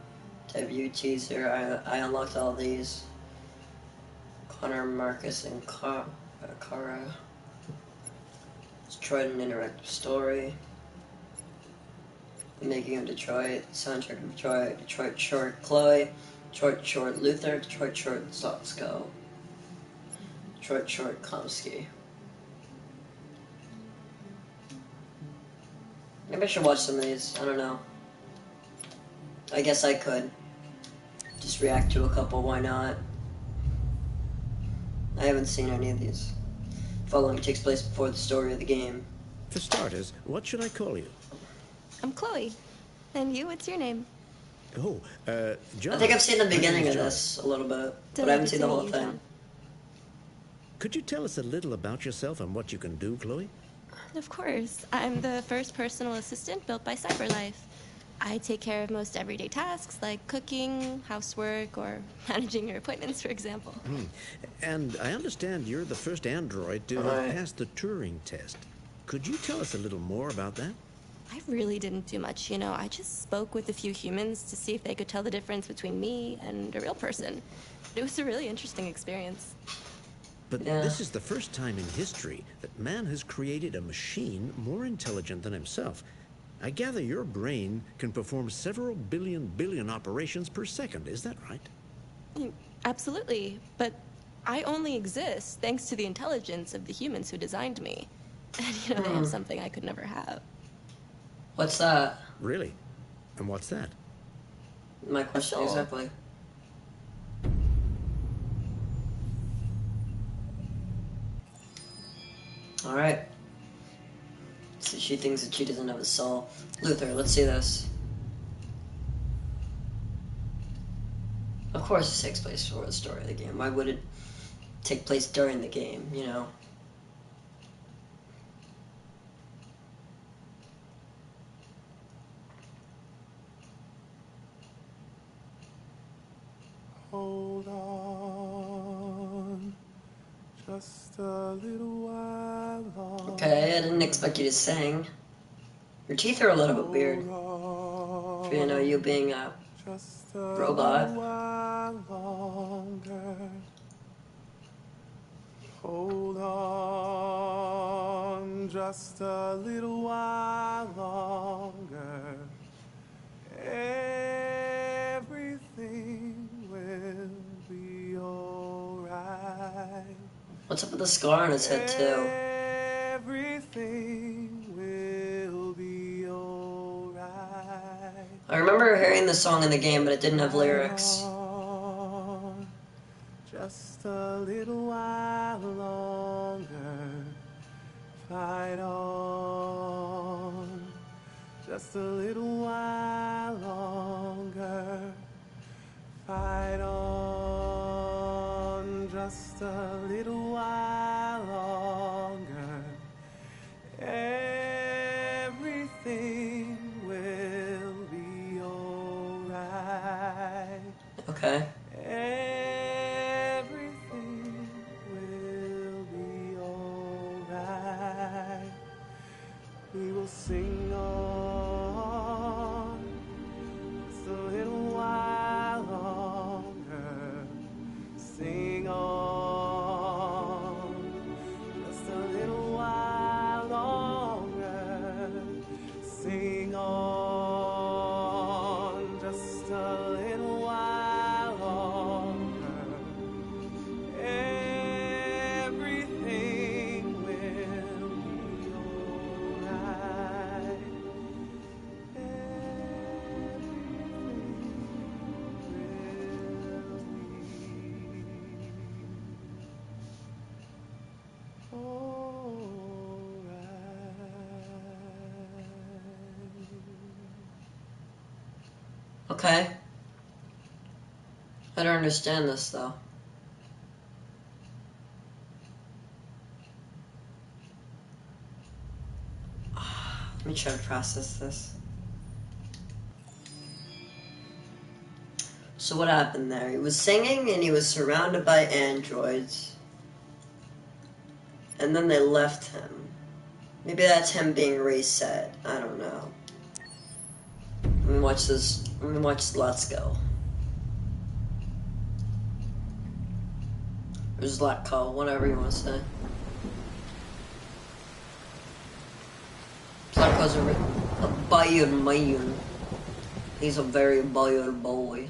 Debut teaser. I unlocked all these. Connor, Marcus, and Kara. Detroit, an interactive story. The Making of Detroit. Soundtrack of Detroit. Detroit Short Chloe. Detroit Short Luther. Detroit Short Zotsko. Detroit Short Komsky. Maybe I should watch some of these. I don't know. I guess I could. Just react to a couple, why not? I haven't seen any of these. Following takes place before the story of the game. For starters, what should I call you? I'm Chloe. And you, what's your name? Oh, John. I think I've seen the beginning of this a little bit, but I haven't seen the whole thing. Could you tell us a little about yourself and what you can do, Chloe? Of course. I'm the first personal assistant built by CyberLife. I take care of most everyday tasks like cooking, housework, or managing your appointments, for example. And I understand you're the first android to pass the Turing test. Could you tell us a little more about that? I really didn't do much, you know. I just spoke with a few humans to see if they could tell the difference between me and a real person. It was a really interesting experience. But this is the first time in history that man has created a machine more intelligent than himself. I gather your brain can perform several billion operations per second. Is that right? Absolutely. But I only exist thanks to the intelligence of the humans who designed me. And, you know, they have something I could never have. What's that? Really? And what's that? My question exactly. Alright. So she thinks that she doesn't have a soul. Luther, let's see this. Of course it takes place before the story of the game. Why would it take place during the game, you know? Hold on, just a little while longer. Okay, I didn't expect you to sing. Your teeth are a little bit weird. For, you know, you being a robot. Hold on, just a little while longer. Everything will be alright. What's up with the scar on his head, too? Everything will be alright. I remember hearing the song in the game, but it didn't have lyrics. Just a little while longer. Fight on. Just a little while longer. Fight on. Just a little while longer. Everything will be alright. Okay. Everything will be alright. We will sing on just a little while longer. Sing on just a little while longer. Sing on just a little while longer. Everything will be alright. Okay. I don't understand this, though. Let me try to process this. So what happened there? He was singing and he was surrounded by androids. And then they left him. Maybe that's him being reset. I don't know. Let me watch this. Let me watch Let's Go. Or Zlatko, whatever you want to say. Zlatko's a bad man. He's a very bad boy.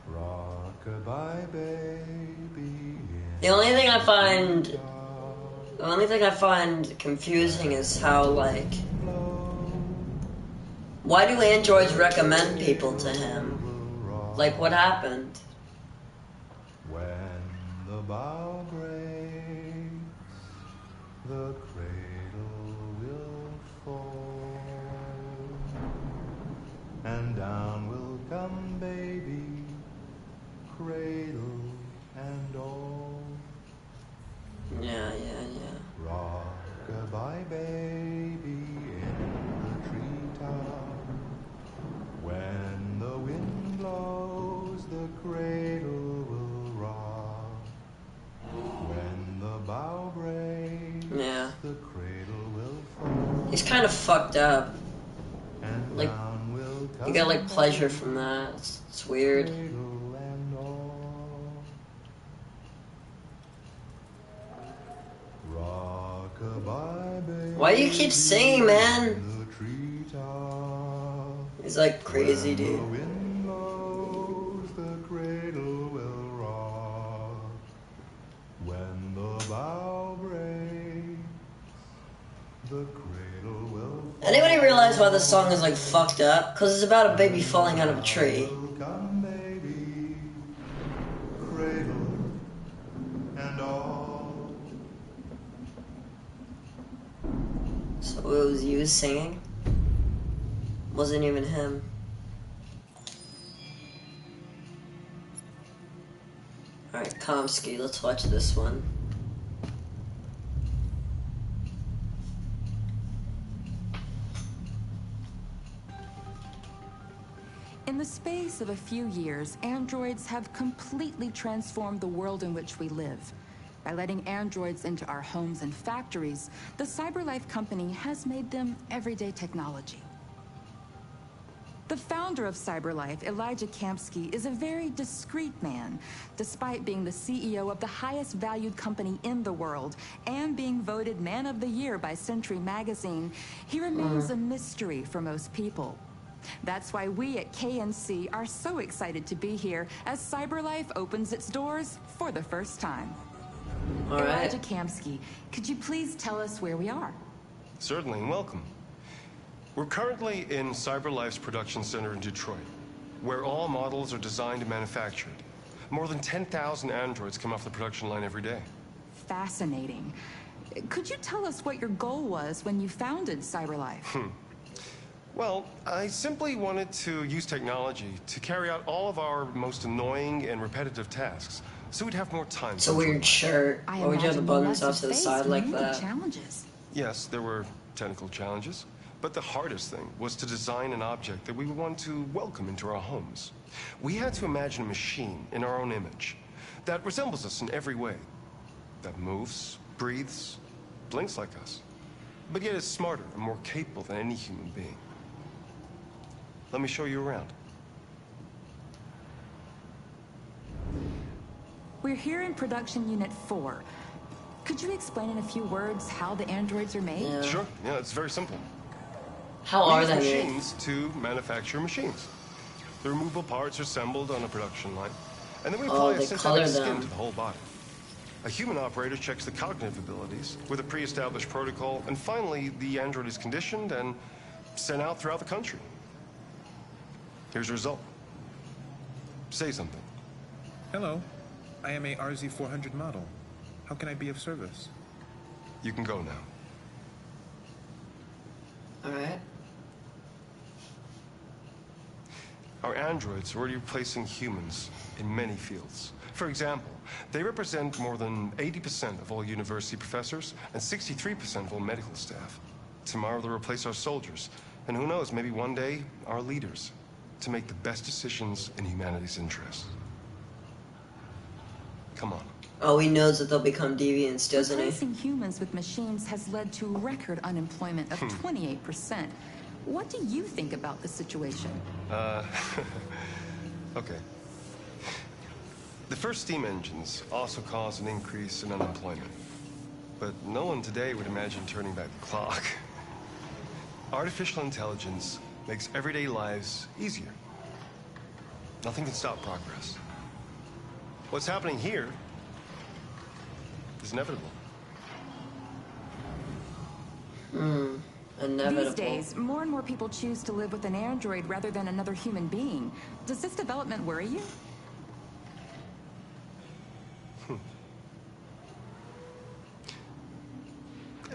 Rock-a-bye, baby. The only thing I find confusing is how, like, why do androids recommend people to him? Like, what happened? When the bow breaks, the cradle will fall, and down will come baby, cradle and all. Yeah. Rock-a-bye, baby, in the treetop. When the wind blows, the cradle will rock. When the bow breaks, the cradle will fall. He's kind of fucked up. Like, you get like pleasure from that. It's weird. Why do you keep singing, man? He's like crazy, dude. When the bow breaks, the cradle will. Anybody realize why this song is like fucked up? Because it's about a baby falling out of a tree. Come, baby, cradle and all. So it was you singing? Wasn't even him. Alright, Komsky, let's watch this one. In the space of a few years, androids have completely transformed the world in which we live. By letting androids into our homes and factories, the CyberLife company has made them everyday technology. The founder of CyberLife, Elijah Kamsky, is a very discreet man. Despite being the CEO of the highest valued company in the world and being voted Man of the Year by Century Magazine, he remains a mystery for most people. That's why we at KNC are so excited to be here as CyberLife opens its doors for the first time. All right. Elijah Kamsky, could you please tell us where we are? Certainly, and welcome. We're currently in CyberLife's production center in Detroit, where all models are designed and manufactured. More than 10,000 androids come off the production line every day. Fascinating. Could you tell us what your goal was when you founded CyberLife? Well, I simply wanted to use technology to carry out all of our most annoying and repetitive tasks, so we'd have more time. It's a weird shirt. Why would you have the buttons off to the side like that? Challenges. Yes, there were technical challenges, but the hardest thing was to design an object that we would want to welcome into our homes. We had to imagine a machine in our own image that resembles us in every way, that moves, breathes, blinks like us, but yet is smarter and more capable than any human being. Let me show you around. We're here in production unit 4. Could you explain in a few words how the androids are made? Yeah. Sure. Yeah, it's very simple. How are they made? Machines to manufacture machines. The removable parts are assembled on a production line, and then we apply a synthetic skin to the whole body. A human operator checks the cognitive abilities with a pre-established protocol, and finally, the android is conditioned and sent out throughout the country. Here's the result. Say something. Hello. I am a RZ400 model. How can I be of service? You can go now. All right. Our androids are already replacing humans in many fields. For example, they represent more than 80% of all university professors and 63% of all medical staff. Tomorrow they'll replace our soldiers, and who knows, maybe one day, our leaders, to make the best decisions in humanity's interest. Come on. Oh, he knows that they'll become deviants, doesn't he? Replacing humans with machines has led to record unemployment of 28%. What do you think about the situation? Okay. The first steam engines also caused an increase in unemployment. But no one today would imagine turning back the clock. Artificial intelligence makes everyday lives easier. Nothing can stop progress. What's happening here is inevitable. Inevitable. These days, more and more people choose to live with an android rather than another human being. Does this development worry you?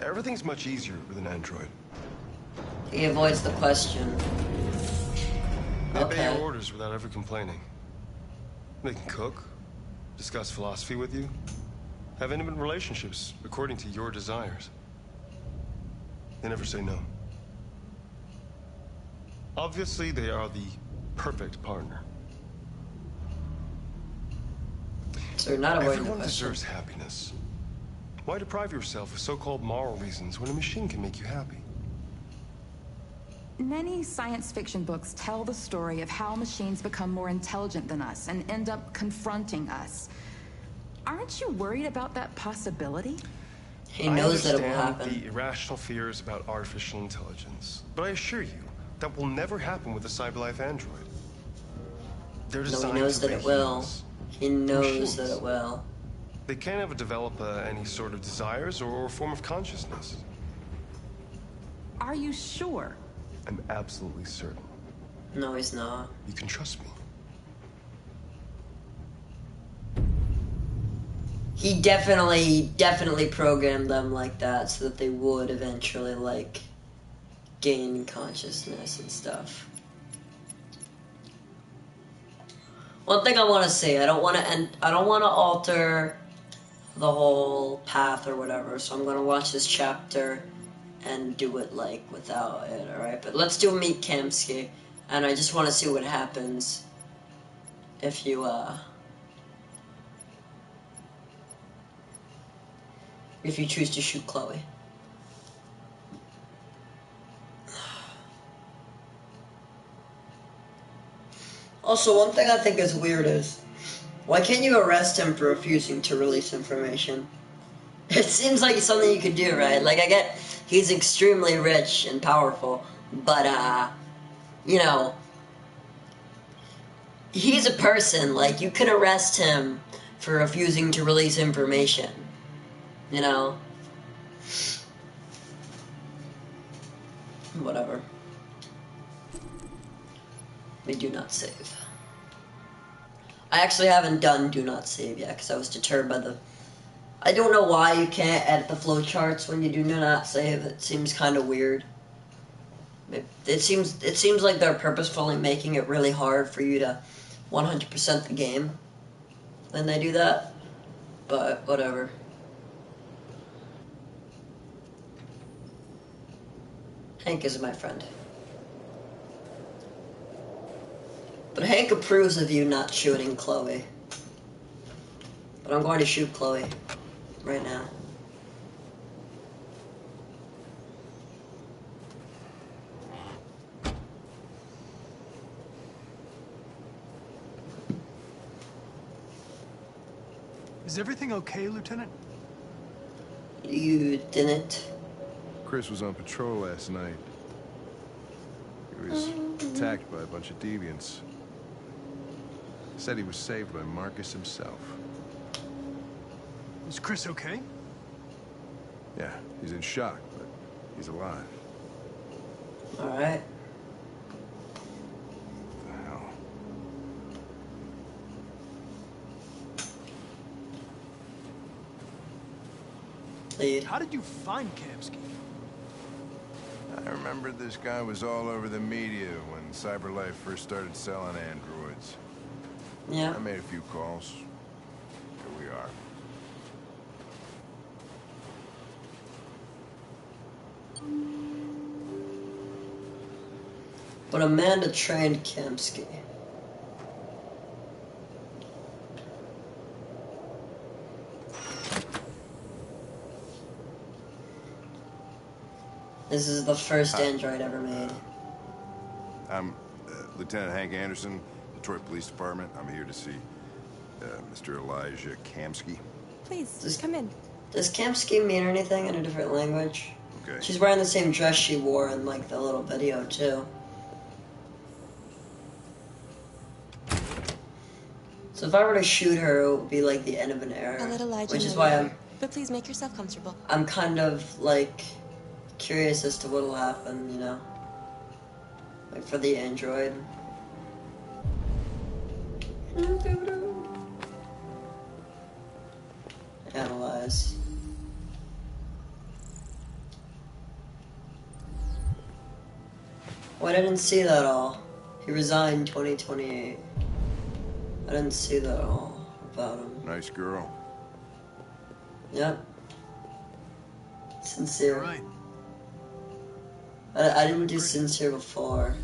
Everything's much easier with an android. He avoids the question. They obey your orders without ever complaining. They can cook, discuss philosophy with you, have intimate relationships according to your desires. They never say no. Obviously, they are the perfect partner. So you're not avoiding the Everyone question. deserves happiness. Why deprive yourself of so-called moral reasons when a machine can make you happy? Many science fiction books tell the story of how machines become more intelligent than us and end up confronting us. Aren't you worried about that possibility? He knows that it will I happen. understand the irrational fears about artificial intelligence, but I assure you that will never happen with a CyberLife android. They're No, designed he knows to that be it will. humans. He knows Machines. that it will. They can't ever develop any sort of desires or form of consciousness. Are you sure? I'm absolutely certain. No, he's not. You can trust me. He definitely programmed them like that so that they would eventually, like, gain consciousness and stuff. One thing I want to say, I don't want to alter the whole path or whatever, so I'm going to watch this chapter and do it, like, without it, alright? But let's do Meet Kamsky, and I just want to see what happens if you, choose to shoot Chloe. Also, one thing I think is weird is, why can't you arrest him for refusing to release information? It seems like something you could do, right? Like, I get he's extremely rich and powerful, but, you know, he's a person. Like, you can arrest him for refusing to release information. You know? Whatever. We do not save. I actually haven't done do not save yet because I was deterred by the... I don't know why you can't edit the flowcharts when you do not save. It seems kind of weird. It seems like they're purposefully making it really hard for you to 100% the game when they do that. But whatever. Hank is my friend. But Hank approves of you not shooting Chloe. But I'm going to shoot Chloe right now. Is everything okay, Lieutenant? You didn't. Chris was on patrol last night. He was attacked by a bunch of deviants. Said he was saved by Marcus himself. Is Chris okay? Yeah, he's in shock, but he's alive. Alright. What the hell? Lead. How did you find Kamsky? I remember this guy was all over the media when CyberLife first started selling androids. Yeah. I made a few calls. Here we are. But Amanda trained Kamsky. This is the first android ever made. I'm Lieutenant Hank Anderson, Detroit Police Department. I'm here to see Mr. Elijah Kamsky. Please, come in. Does Kamsky mean anything in a different language? Okay. She's wearing the same dress she wore in, like, the little video, too. So if I were to shoot her, it would be, like, the end of an era. I'll let Elijah which is know why later. But please make yourself comfortable. I'm kind of, like, curious as to what'll happen, you know? Like, for the android. Analyze. Oh, I didn't see that all. He resigned 2028. I didn't see that all about him. Nice girl. Yep. Sincere. Right. I didn't do sincere before.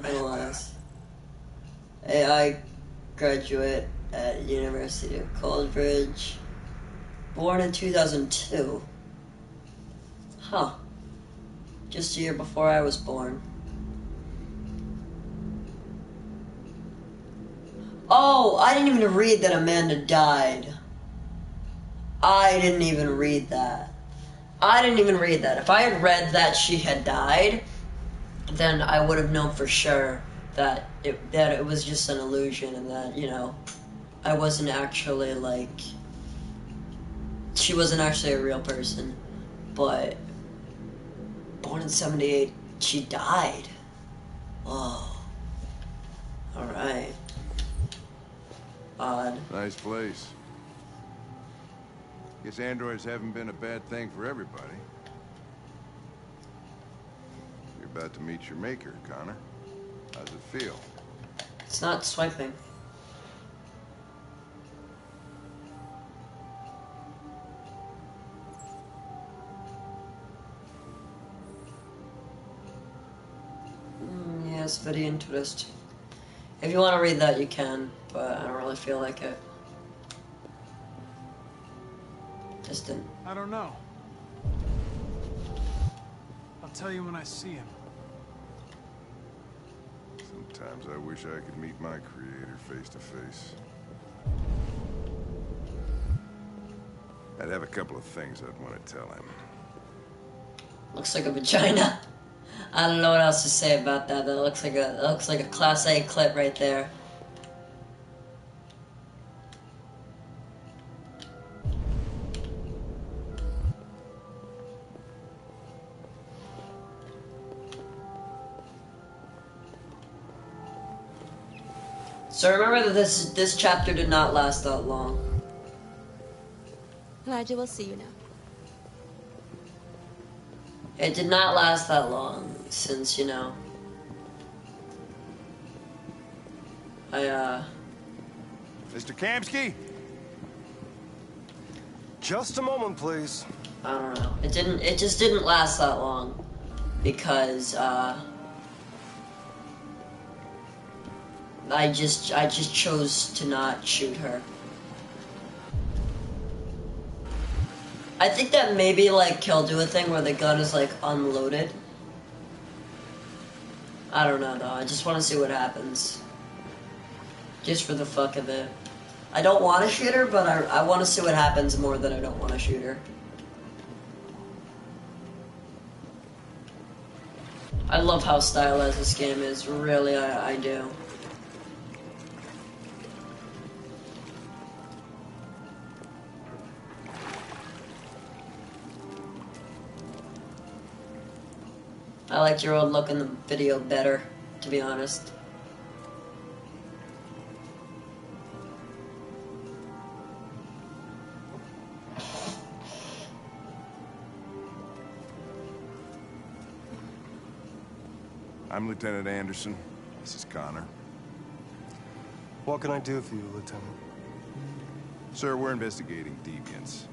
Analyze. AI graduate at University of Coldbridge. Born in 2002. Huh. Just a year before I was born. Oh, I didn't even read that Amanda died. I didn't even read that. I didn't even read that. If I had read that she had died, then I would have known for sure that it was just an illusion and that, you know, I wasn't actually, like, she wasn't actually a real person. But born in 78, she died. Oh. Alright. Odd. Nice place. Guess androids haven't been a bad thing for everybody. You're about to meet your maker, Connor. How's it feel? It's not swiping. Yeah, it's very interesting. If you want to read that, you can, but I don't really feel like it. Just didn't. I don't know. I'll tell you when I see him. Sometimes I wish I could meet my creator face to face. I'd have a couple of things I'd want to tell him. Looks like a vagina. I don't know what else to say about that. That looks like a Class A clip right there. So remember that this chapter did not last that long. Elijah, we'll see you now. It did not last that long, since, you know, Mr. Kamsky? Just a moment, please. I don't know. It just didn't last that long, because, I just chose to not shoot her. I think that maybe, like, he'll do a thing where the gun is, like, unloaded. I don't know, though. I just want to see what happens. Just for the fuck of it. I don't want to shoot her, but I want to see what happens more than I don't want to shoot her. I love how stylized this game is. Really, I do. I liked your old look in the video better, to be honest. I'm Lieutenant Anderson. This is Connor. What can I do for you, Lieutenant? Sir, we're investigating deviants.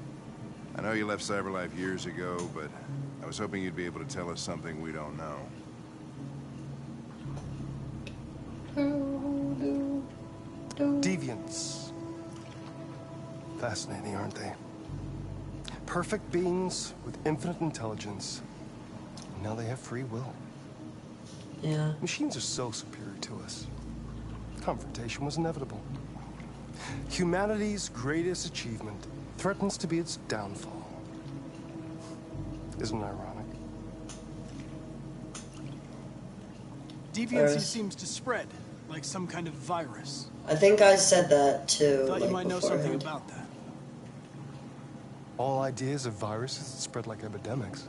I know you left CyberLife years ago, but I was hoping you'd be able to tell us something we don't know. Deviants. Fascinating, aren't they? Perfect beings with infinite intelligence. And now they have free will. Yeah. Machines are so superior to us. Confrontation was inevitable. Humanity's greatest achievement threatens to be its downfall. Isn't it ironic? Deviancy seems to spread, like some kind of virus. I think I said that too. Thought you might know something about that. All ideas of viruses that spread like epidemics.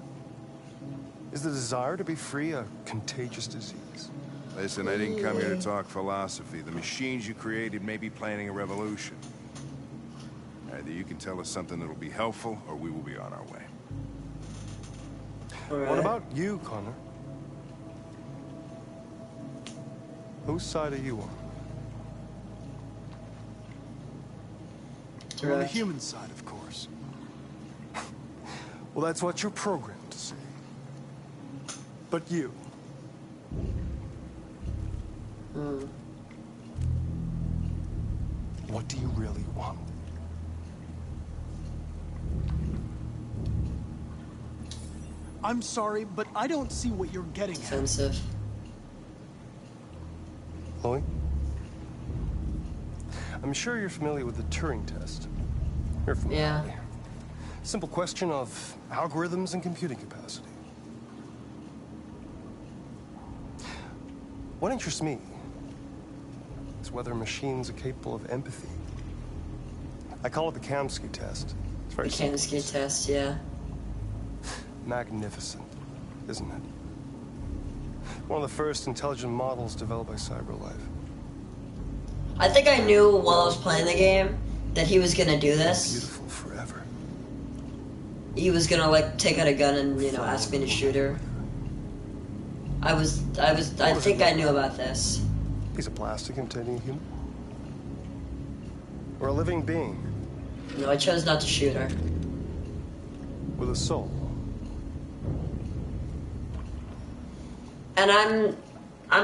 Is the desire to be free a contagious disease? Listen, I didn't come here to talk philosophy. The machines you created may be planning a revolution. Either you can tell us something that'll be helpful, or we will be on our way. What about you, Connor? Whose side are you on? We're on the human side, of course. Well, that's what you're programmed to say. But you... What do you really want? I'm sorry, but I don't see what you're getting at. Offensive. Chloe? I'm sure you're familiar with the Turing test. You're familiar. Yeah. Simple question of algorithms and computing capacity. What interests me is whether machines are capable of empathy. I call it the Kamsky test. It's very simple. Kamsky test, yeah. Magnificent, isn't it? One of the first intelligent models developed by CyberLife. I think I knew while I was playing the game that he was gonna do this. Beautiful forever. He was gonna like take out a gun and, you know, ask me to shoot her. I think I knew about this. Piece of plastic imitating a human? Or a living being? No, I chose not to shoot her. With a soul? And I'm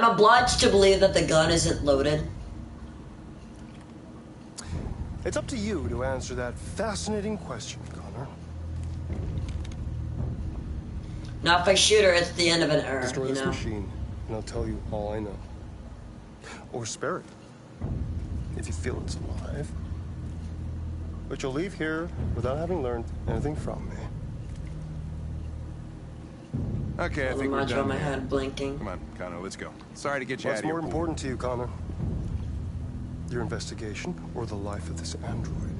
obliged to believe that the gun isn't loaded. It's up to you to answer that fascinating question, Connor. Now, if I shoot her, it's the end of an era, Destroy you this know? machine, and I'll tell you all I know. Or spare it, if you feel it's alive. But you'll leave here without having learned anything from me. Okay, I The think we're module done. on my here. head blinking. Come on, Connor, let's go. Sorry to get you What's out of here. more important to you, Connor? Your investigation or the life of this android?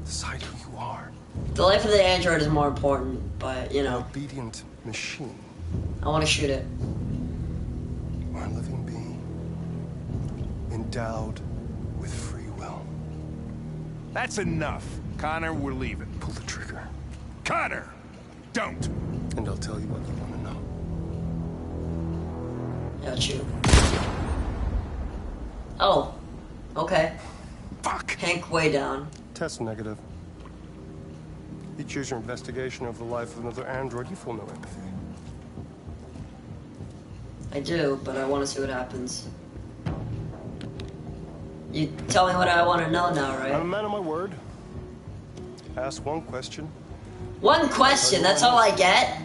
Decide who you are. The life of the android is more important, but, you An know, obedient machine. I want to shoot it. Or a living being. Endowed with free will. That's enough. Connor, we're leaving. Pull the trigger. Connor! Don't! And I'll tell you what you want to know. Yeah, shoot. Oh. Okay. Fuck! Hank way down. Test negative. You choose your investigation of the life of another android, you feel no empathy. I do, but I want to see what happens. You tell me what I want to know now, I'm a right? man of my word. Ask one question. One question, that's all I get?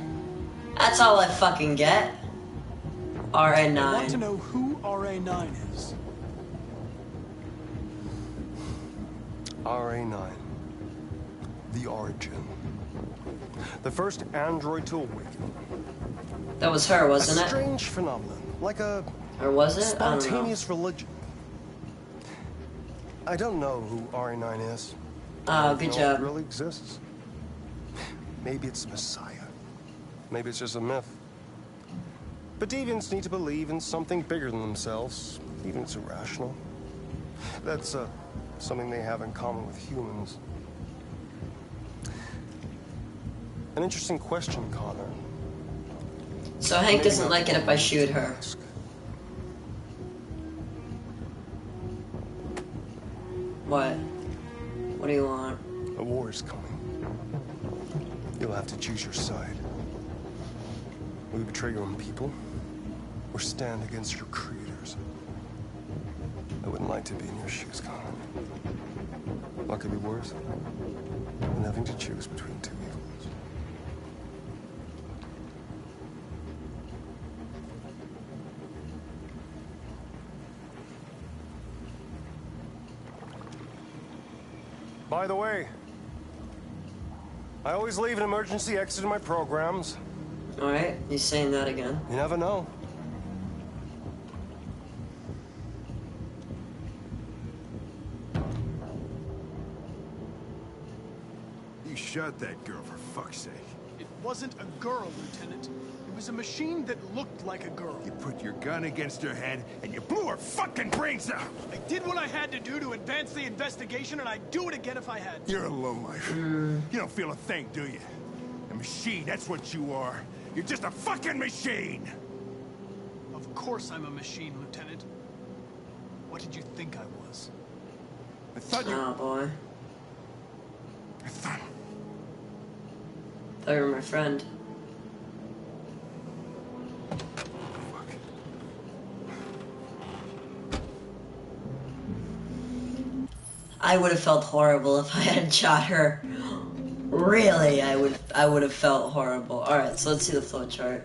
That's all I fucking get? I want to RA9. know who RA9 is. RA9. The origin. The first android to awaken. That was her, wasn't A it? strange phenomenon. Like a Or was it? I don't know. spontaneous religion. I don't know who RA9 is. Oh, I good don't know if job. it really exists. Maybe it's a messiah. Maybe it's just a myth. But deviants need to believe in something bigger than themselves, even if it's irrational. That's something they have in common with humans. An interesting question, Connor. So Hank doesn't like it if I shoot her. What? What do you want? A war is coming. You'll have to choose your side. Will you betray your own people, or stand against your creators? I wouldn't like to be in your shoes, Connor. What could be worse than having to choose between two evils? By the way, I always leave an emergency exit in my programs. Alright, he's saying that again. You never know. You shot that girl, for fuck's sake. It wasn't a girl, Lieutenant. It was a machine that looked like a girl. You put your gun against her head, and you blew her fucking brains out! I did what I had to do to advance the investigation, and I'd do it again if I had to. You're a lowlife. You don't feel a thing, do you? A machine, that's what you are. You're just a fucking machine! Of course I'm a machine, Lieutenant. What did you think I was? I thought you... Oh boy. I thought... Thought you were my friend. I would have felt horrible if I had shot her. Really, I would have felt horrible. Alright, so let's see the flowchart.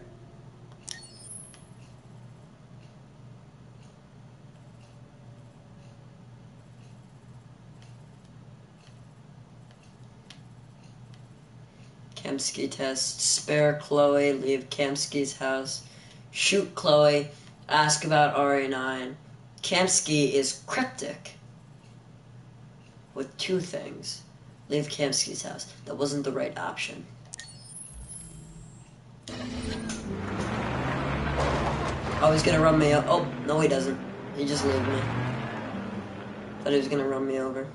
Kamsky test. Spare Chloe, leave Kamsky's house. Shoot Chloe, ask about RA9. Kamsky is cryptic with two things. Leave Kamsky's house. That wasn't the right option. Oh, he's gonna run me over. Oh, no he doesn't. He just leaved me. Thought he was gonna run me over.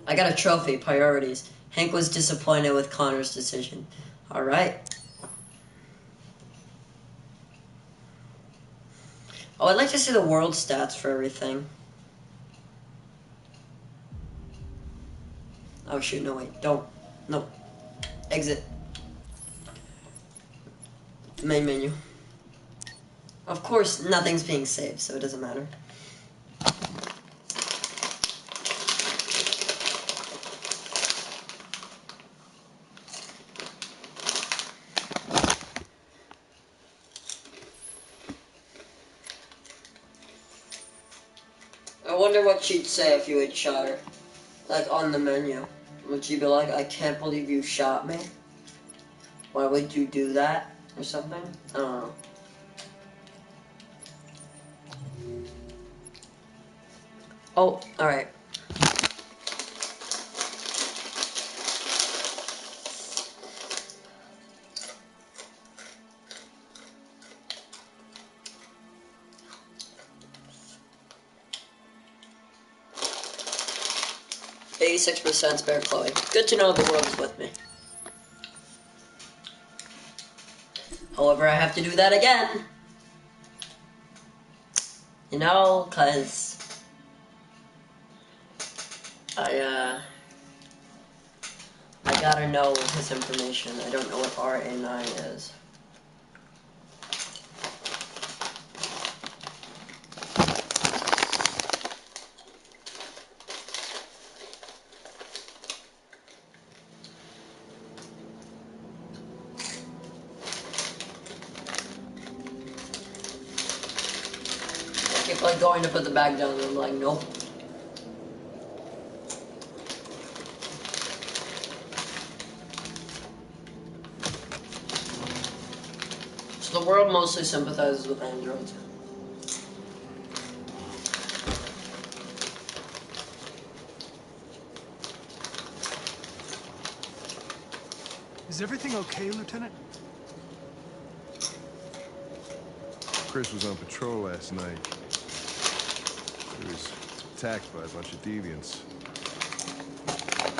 I got a trophy. Priorities. Hank was disappointed with Connor's decision. Alright. Oh, I'd like to see the world stats for everything. Oh shoot, no wait, don't. No. Exit. Main menu. Of course, nothing's being saved, so it doesn't matter. I wonder what she'd say if you had shot her. Like, on the menu. Would she be like, I can't believe you shot me? Why would you do that? Or something? I don't know. Oh, alright. %, spare Chloe. Good to know the world is with me. However, I have to do that again. You know, cause I gotta know his information. I don't know what RA9 is. Like going to put the bag down and I'm like, nope. So the world mostly sympathizes with androids. Is everything okay, Lieutenant? Chris was on patrol last night. He was attacked by a bunch of deviants.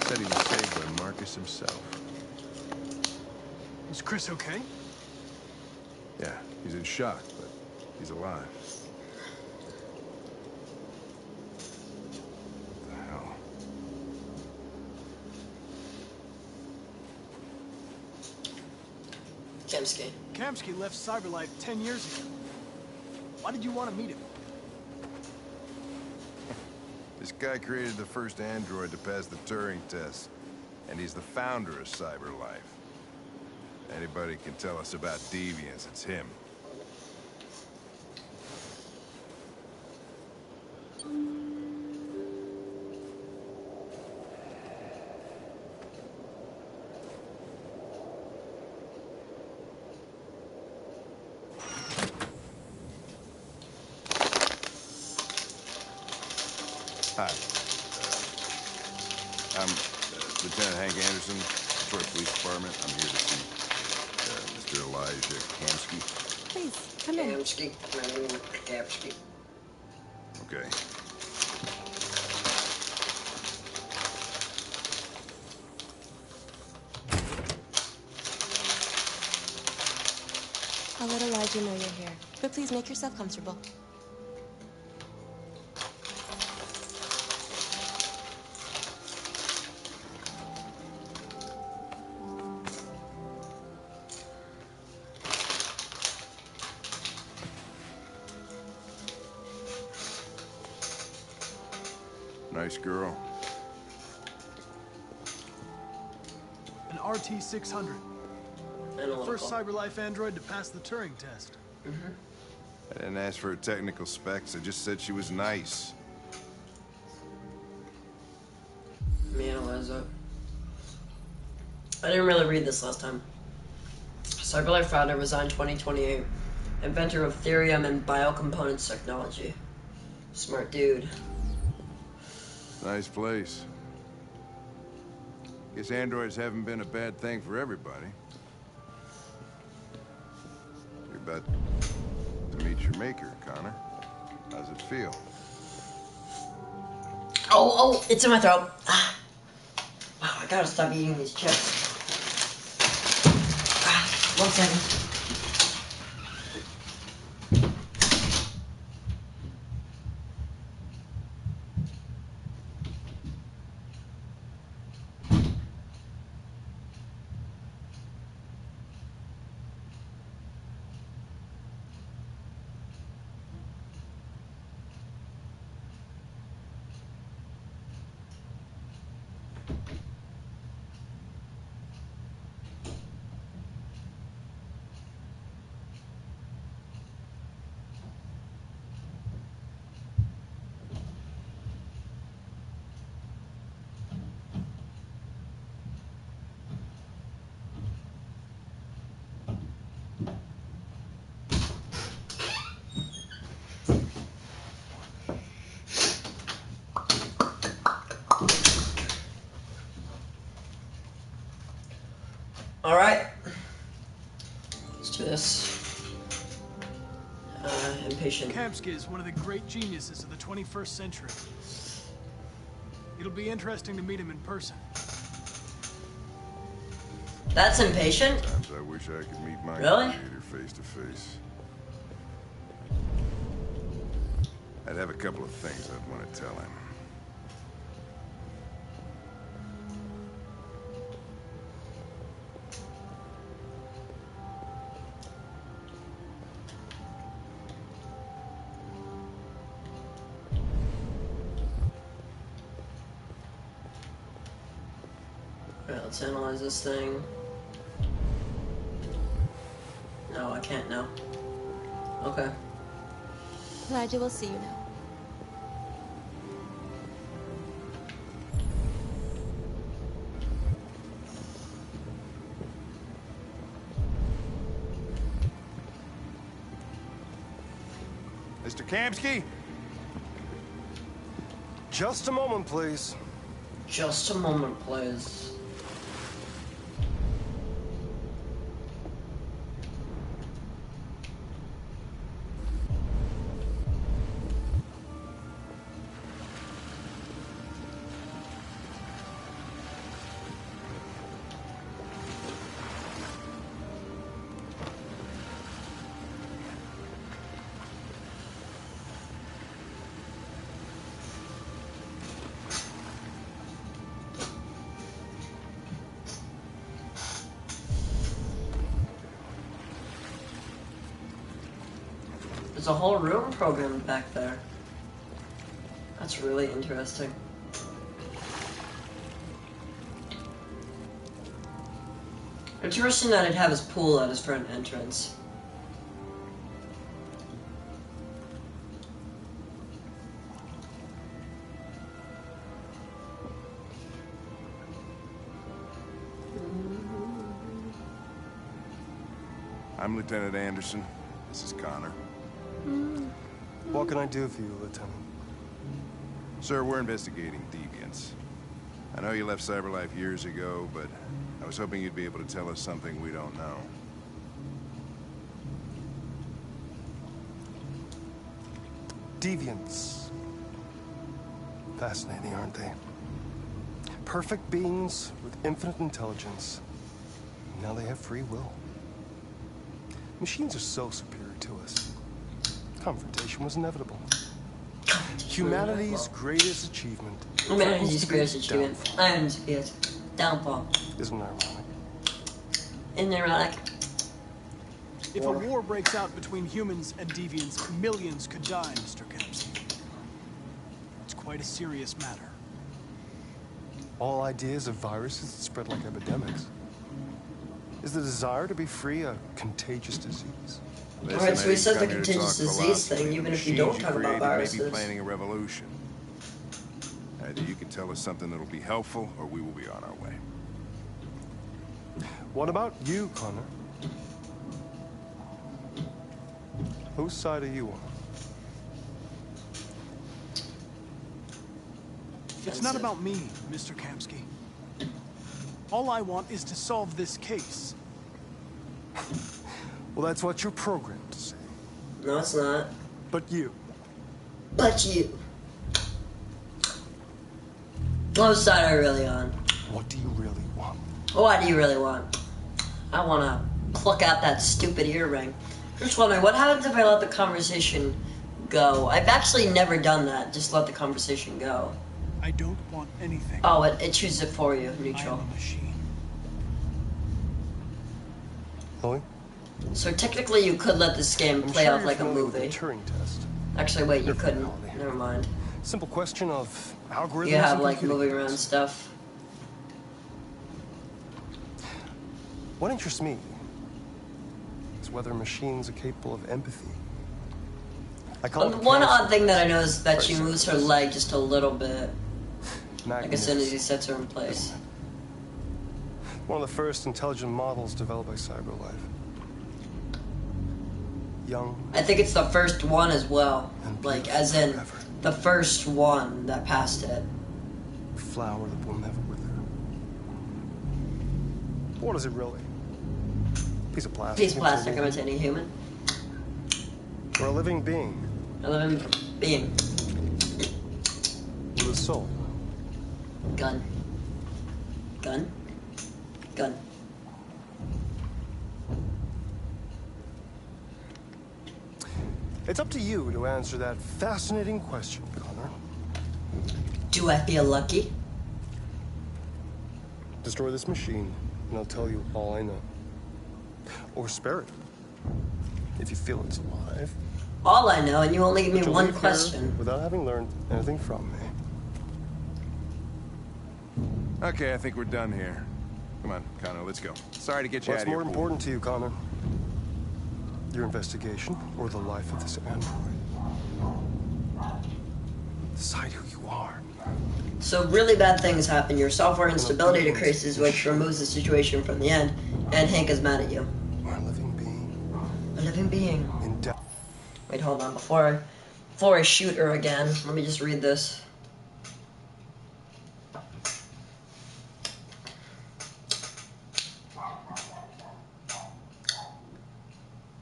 Said he was saved by Marcus himself. Is Chris okay? Yeah, he's in shock, but he's alive. What the hell? Kamsky. Kamsky left Cyberlife 10 years ago. Why did you want to meet him? This guy created the first android to pass the Turing test, and he's the founder of Cyberlife. Anybody can tell us about deviants, it's him. Hi. I'm Lieutenant Hank Anderson, Detroit Police Department. I'm here to see Mr. Elijah Kamsky. Please, come in. Kamsky. Okay. I'll let Elijah know you're here, but please make yourself comfortable. Nice girl. An RT-600. The first Cyberlife android to pass the Turing test. I didn't ask for her technical specs, I just said she was nice. is it? I didn't really read this last time. CyberLife founder resigned 2028. Inventor of Therium and biocomponents technology. Smart dude. Nice place. Guess androids haven't been a bad thing for everybody. You're about to meet your maker, Connor. How's it feel? Oh, it's in my throat. Ah. Wow, I gotta stop eating these chips. 1 second. Alright. Let's do this. Impatient. Kamsky is one of the great geniuses of the 21st century. It'll be interesting to meet him in person. That's impatient? Sometimes I wish I could meet my Really? creator face to face. I'd have a couple of things I'd want to tell him. Alright, let's analyze this thing. No, I can't now. Okay. Elijah, we'll see you now. Mr. Kamsky? Just a moment, please. Just a moment, please. There's a whole room programmed back there. That's really interesting. Interesting that it'd have his pool at his front entrance. I'm Lieutenant Anderson. This is Connor. What can I do for you, Lieutenant? Sir, we're investigating deviants. I know you left CyberLife years ago, but I was hoping you'd be able to tell us something we don't know. Deviants. Fascinating, aren't they? Perfect beings with infinite intelligence. Now they have free will. Machines are so superior to us. Confrontation was inevitable. Humanity's greatest achievement. Humanity's greatest achievement. And its downfall. Isn't it ironic? Isn't it ironic? If a war breaks out between humans and deviants, millions could die, Mr. Kamsky. It's quite a serious matter. All ideas of viruses that spread like epidemics. Is the desire to be free a contagious disease? Alright, so he says the contagious disease thing, even if you don't talk about viruses. Maybe planning a revolution. I Either you can tell us something that'll be helpful, or we will be on our way. What about you, Connor? Whose side are you on? It's not about me, Mr. Kamsky. All I want is to solve this case. Well, that's what you're programmed to say. No, it's not. But you. But you. What side are you really on? What do you really want? What do you really want? I want to pluck out that stupid earring. Just wondering, what happens if I let the conversation go? I've actually never done that. Just let the conversation go. I don't want anything. Oh, it chooses it for you, neutral. I am a machine. Chloe? So technically you could let this game play out like a movie. Turing test. Actually, wait, you couldn't. Never mind. Simple question of algorithms. You have and like computing. moving around stuff. What interests me is whether machines are capable of empathy. I call it One odd thing that I know is that she moves her leg just a little bit. Like as soon as he sets her in place. One of the first intelligent models developed by CyberLife. Young. I think it's the first one as well. Like, as in, the first one that passed it. Flower that will never wither. What is it really? Piece of plastic. Piece of plastic imitating a human. Or a living being. A living being. With a soul. Gun. Gun. Gun. It's up to you to answer that fascinating question, Connor. Do I feel lucky? Destroy this machine, and I'll tell you all I know. Or spare it, if you feel it's alive. All I know, and you only give me But you'll one leave here question. without having learned anything from me. Okay, I think we're done here. Come on, Connor, let's go. Sorry to get you What's out of here. more important to you, Connor? Your investigation or the life of this android? Decide who you are. So really bad things happen. Your software instability decreases, which removes the situation from the end, and Hank is mad at you. You're a living being. A living being. In depth. Wait, hold on. Before I shoot her again, let me just read this.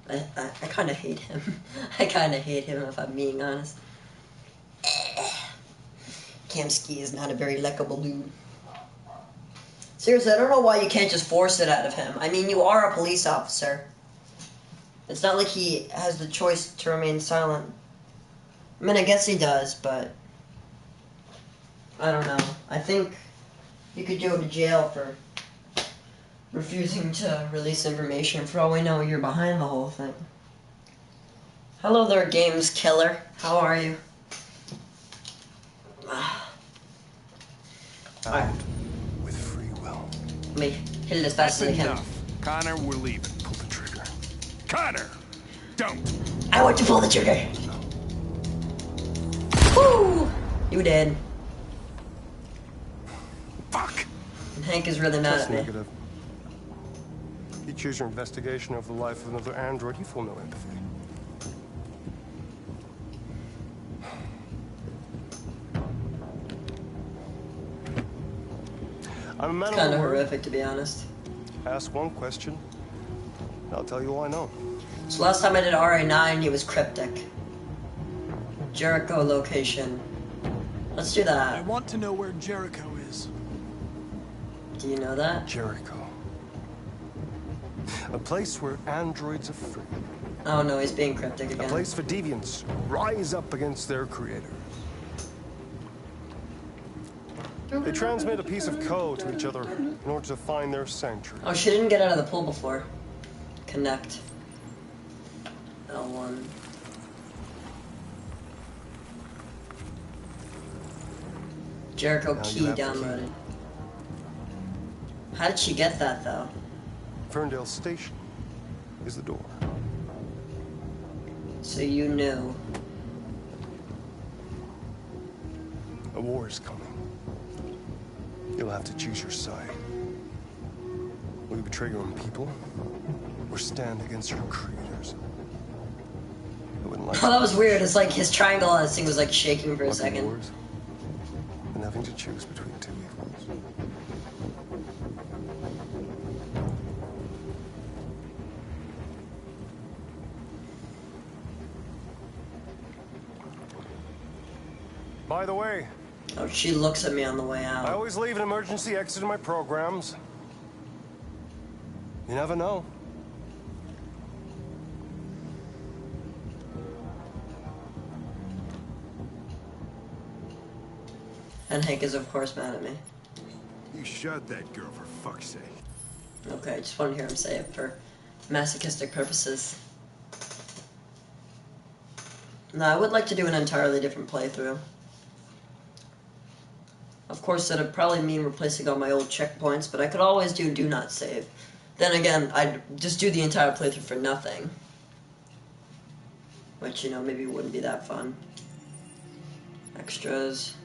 I kind of hate him. I kind of hate him, if I'm being honest. Kamsky is not a very likable dude. Seriously, I don't know why you can't just force it out of him. I mean, you are a police officer. It's not like he has the choice to remain silent. I mean, I guess he does, but I don't know. I think you could go to jail for refusing to release information. For all we know, you're behind the whole thing. Hello there, games killer. How are you? Out with free will. Let me hit it as fast as I can. Enough. Connor, we're leaving. Pull the trigger. Connor! Don't! I want you to pull the trigger. Woo! You did. Fuck! And Hank is really mad That's at me. negative. You choose your investigation of the life of another android, you feel no empathy. I'm a man It's kind of of the word. horrific, to be honest. Ask one question, I'll tell you all I know. So last time I did RA9, he was cryptic. Jericho location. Let's do I that. want to know where Jericho is. Do you know that? Jericho. A place where androids are free. Oh no, he's being cryptic A again. place for deviants rise up against their creator. They transmit a piece of code to each other in order to find their sanctuary. Oh, she didn't get out of the pool before. Connect. L1. Jericho Now you key have the key. downloaded. How did she get that though? Ferndale Station is the door. So you knew. A A war is coming. You'll have to choose your side. Will you betray your own people, or stand against your creators? I wouldn't like. Oh, that was weird. It's like his triangle on this thing was like shaking for a second. Wars, and having to choose between two evils. By the way. Oh, she looks at me on the way out. I always leave an emergency exit in my programs. You never know. And Hank is, of course, mad at me. You shot that girl, for fuck's sake. Okay, just want to hear him say it for masochistic purposes. No, I would like to do an entirely different playthrough. Of course, that'd probably mean replacing all my old checkpoints, but I could always do not save. Then again, I'd just do the entire playthrough for nothing. Which, you know, maybe wouldn't be that fun. Extras.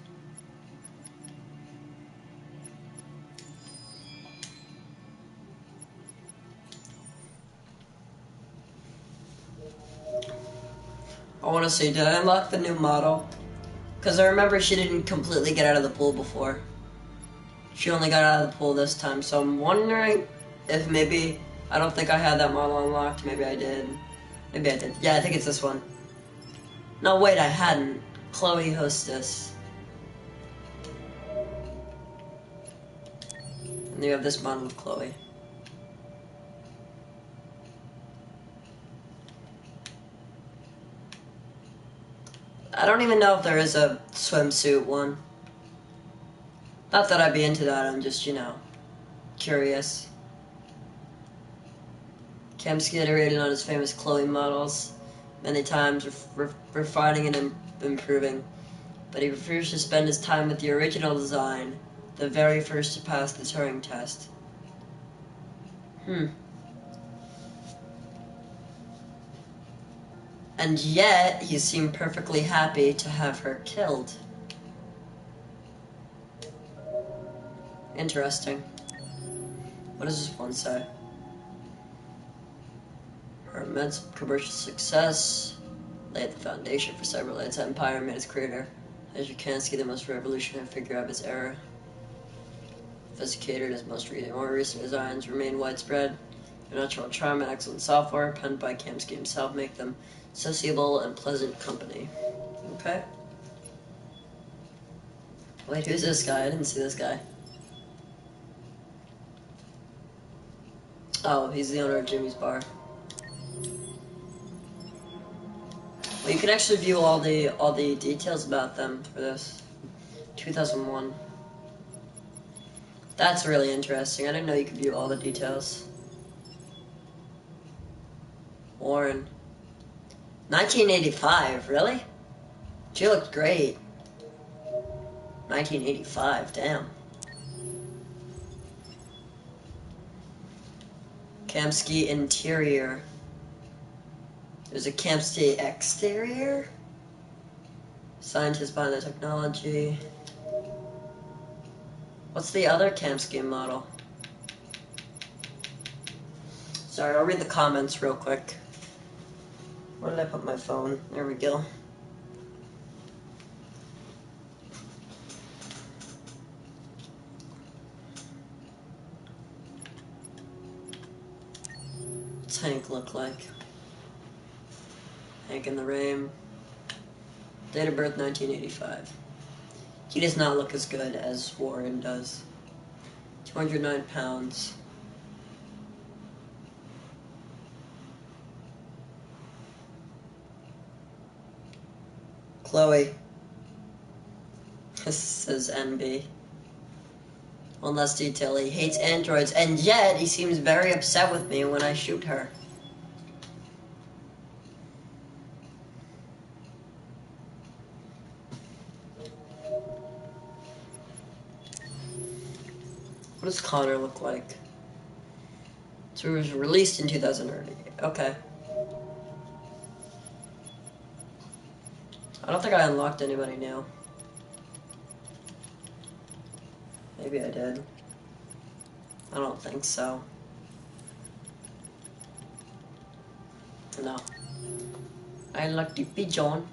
I want to see, did I unlock the new model? Because I remember she didn't completely get out of the pool before. She only got out of the pool this time, so I'm wondering if maybe... I don't think I had that model unlocked. Maybe I did. Maybe I did. Yeah, I think it's this one. No, wait, I hadn't. Chloe Hostess. And you have this model with Chloe. I don't even know if there is a swimsuit one. Not that I'd be into that, I'm just, you know, curious. Kamsky iterated on his famous Chloe models many times, refining and improving, but he refused to spend his time with the original design, the very first to pass the Turing test. And yet, he seemed perfectly happy to have her killed. Interesting. What does this one say? Her immense commercial success laid the foundation for Cyberlight's empire and made its creator, Kansky, the most revolutionary figure of his era. Sophisticated, his more recent designs remain widespread. Their natural charm and excellent software, penned by Kamsky himself, make them sociable and pleasant company. Okay. Wait, who's this guy? I didn't see this guy. Oh, he's the owner of Jimmy's Bar. Well, you can actually view all the details about them for this. 2001. That's really interesting. I didn't know you could view all the details. Warren. 1985, really? She looked great. 1985, damn. Kamsky interior. There's a Kamsky exterior. Scientists behind the technology. What's the other Kamsky model? Sorry, I'll read the comments real quick. Where did I put my phone? There we go. What's Hank look like? Hank in the Rain. Date of birth 1985. He does not look as good as Warren does. 209 pounds. Chloe. This says NB. One less detail. He hates androids, and yet he seems very upset with me when I shoot her. What does Connor look like? So it was released in 2008. Okay. I don't think I unlocked anybody new. Maybe I did. I don't think so. No. I like the pigeon.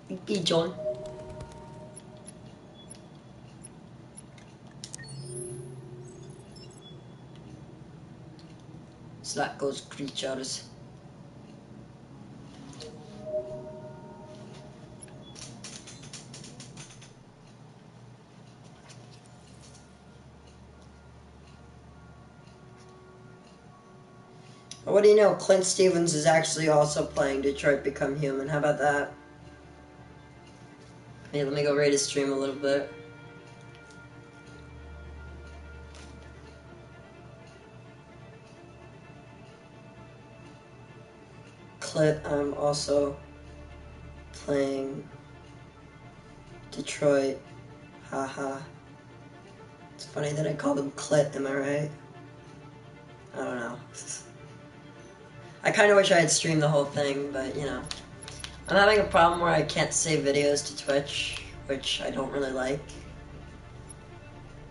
The pigeon. Slack those creatures. What do you know? Clint Stevens is actually also playing Detroit Become Human. How about that? Hey, let me go rate his stream a little bit. Clint, I'm also playing Detroit. Haha. It's funny that I called him Clit, am I right? I don't know. I kind of wish I had streamed the whole thing, but you know. I'm having a problem where I can't save videos to Twitch, which I don't really like.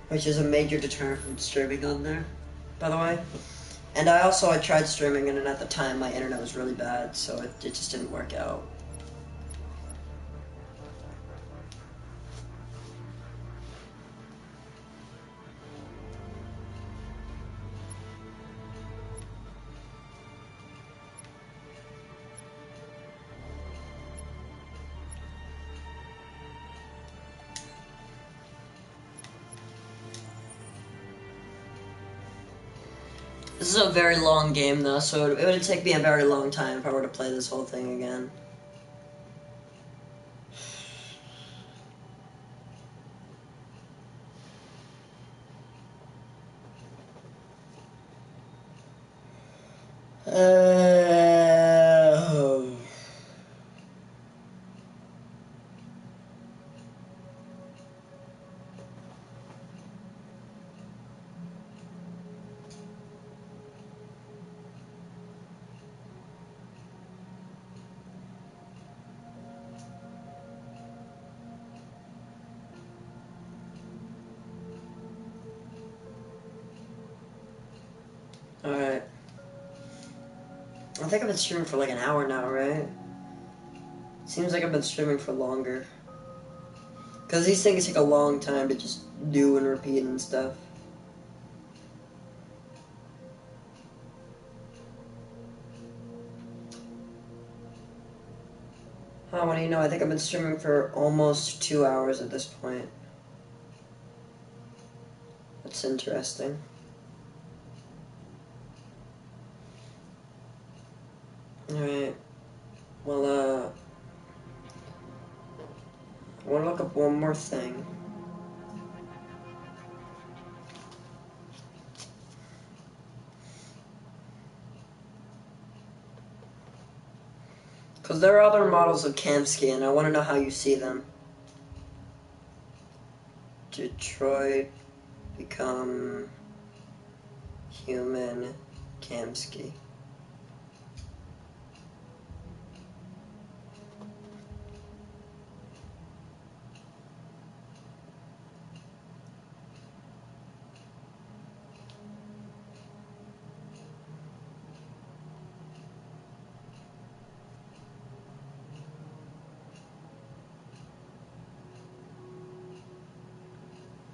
Which is a major deterrent from streaming on there, by the way. And I tried streaming, and at the time my internet was really bad, so it just didn't work out. This is a very long game though, so it would take me a very long time if I were to play this whole thing again. Alright. I think I've been streaming for like an hour now, right? Seems like I've been streaming for longer. Because these things take a long time to just do and repeat and stuff. Oh, what do you know? I think I've been streaming for almost 2 hours at this point. That's interesting. Alright. Well, I want to look up one more thing. Because there are other models of Kamsky, and I want to know how you see them. Detroit Become Human Kamsky.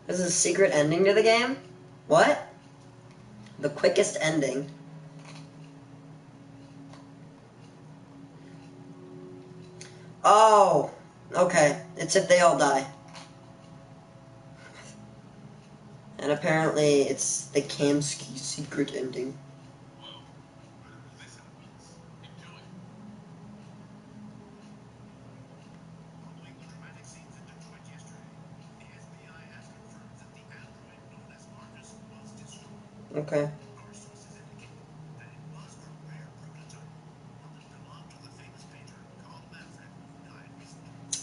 This is a secret ending to the game? What? The quickest ending. Oh, okay. It's if they all die. And apparently it's the Kamsky secret ending. Okay.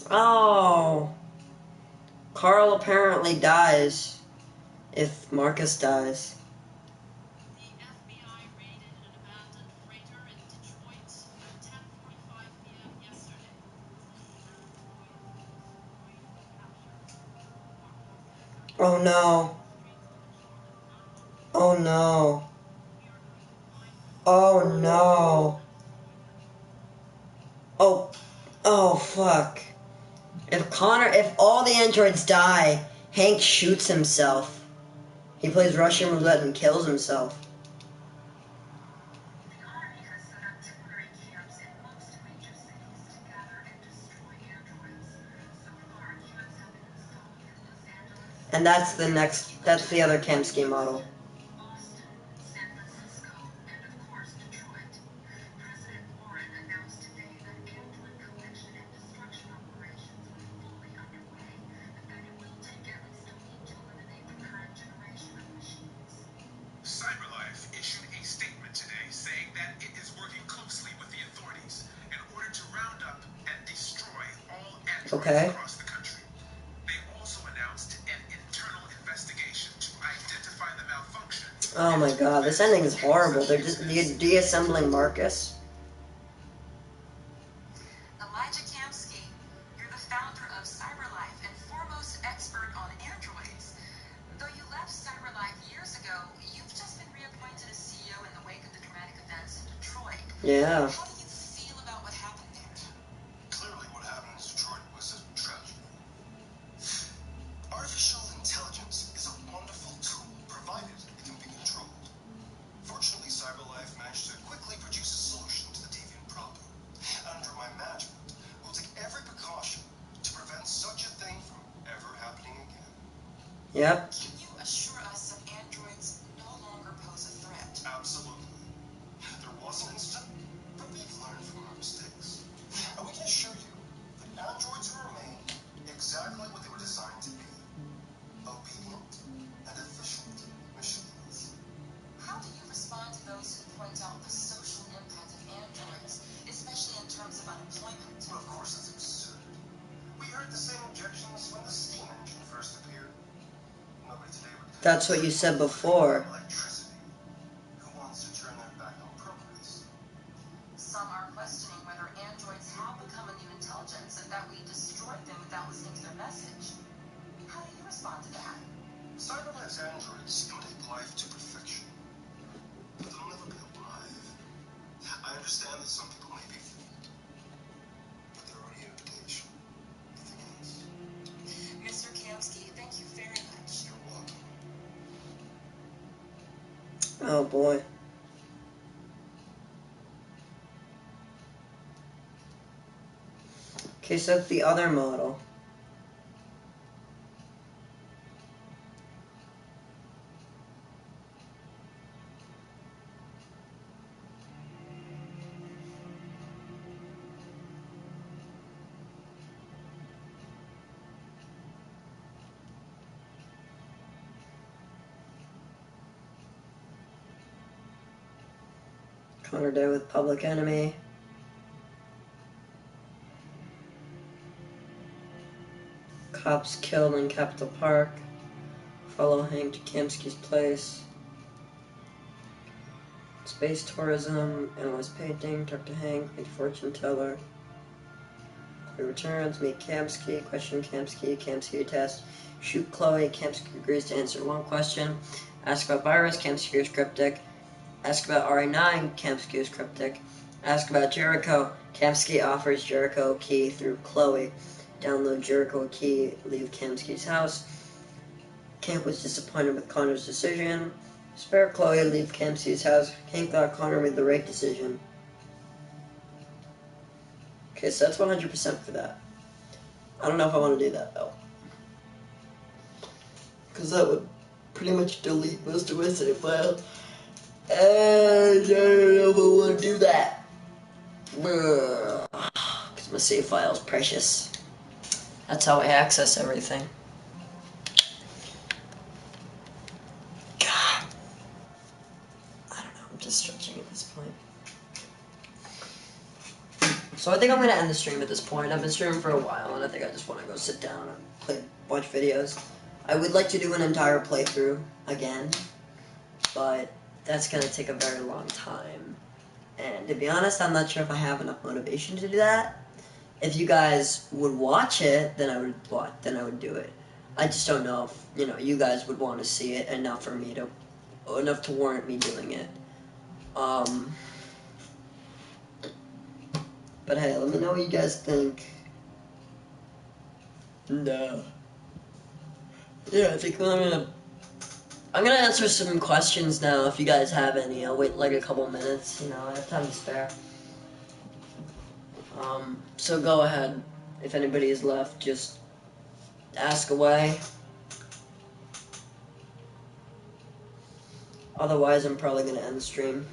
Oh. Carl apparently dies if Marcus dies. Oh no. Oh no. Oh no. Oh fuck. If all the androids die, Hank shoots himself. He plays Russian roulette and kills himself. And that's the other Kamsky model. CyberLife issued a statement today saying that it is working closely with the authorities in order to round up and destroy all androids across the country. They also announced an internal investigation to identify the malfunction. Oh my god, this ending is horrible. They're just deassembling Marcus. Elijah Kamsky, you're the founder of CyberLife and foremost expert on androids. Though you left CyberLife years ago, you've just been reappointed as CEO in the wake of the dramatic events in Detroit. Yeah. How do you feel about what happened there? Clearly what happened in Detroit was a tragedy. Artificial intelligence is a wonderful tool, provided it can be controlled. Fortunately, CyberLife managed to quickly produce a solution to the deviant problem. Under my management, we'll take every precaution to prevent such a thing from ever happening again. Yep. Can you assure us that androids no longer pose a threat? Absolutely. There was an incident, but we've learned from our mistakes. And we can assure you that androids will remain exactly what they were designed to be. Obedient and efficient machines. How do you respond to those who point out the social impact of androids, especially in terms of unemployment? Well, of course, that's absurd. We heard the same objections when the steam engine first appeared. Nobody today would... That's what you said before. Electricity. Who wants to turn their back on progress? Some are questioning whether androids have become a new intelligence and that we destroyed them without listening to their message. How do you respond to that? CyberLife's androids imitate life to perfection. But they'll never be alive. I understand that some people may be fooled. But they're only an imitation. Nothing else. Mr. Kamsky, thank you very much. You're welcome. Oh boy. Okay, so that's the other model. Connor Day with Public Enemy. Cops killed in Capitol Park. Follow Hank to Kamsky's place. Space tourism. Analyze painting. Talk to Hank. Meet fortune teller. He returns. Meet Kamsky. Question Kamsky. Kamsky test. Shoot Chloe. Kamsky agrees to answer one question. Ask about virus. Kamsky is cryptic. Ask about RE9, Kamsky is cryptic. Ask about Jericho, Kamsky offers Jericho a key through Chloe. Download Jericho a key, leave Kamsky's house. Hank was disappointed with Connor's decision. Spare Chloe, leave Kamsky's house. Hank thought Connor made the right decision. Okay, so that's 100% for that. I don't know if I want to do that, though. Because that would pretty much delete most of my save files. And I don't know if I want to do that. Because my save file is precious. That's how I access everything. God. I don't know, I'm just stretching at this point. So I think I'm going to end the stream at this point. I've been streaming for a while, and I think I just want to go sit down and watch videos. I would like to do an entire playthrough again, but that's going to take a very long time. And to be honest, I'm not sure if I have enough motivation to do that. If you guys would watch it, then I would do it. I just don't know if, you know, you guys would want to see it enough for me to, enough to warrant me doing it. But hey, let me know what you guys think. And, yeah, I think I'm gonna answer some questions now if you guys have any. I'll wait like a couple minutes, you know, I have time to spare. So go ahead. If anybody is left, just ask away. Otherwise, I'm probably gonna end the stream.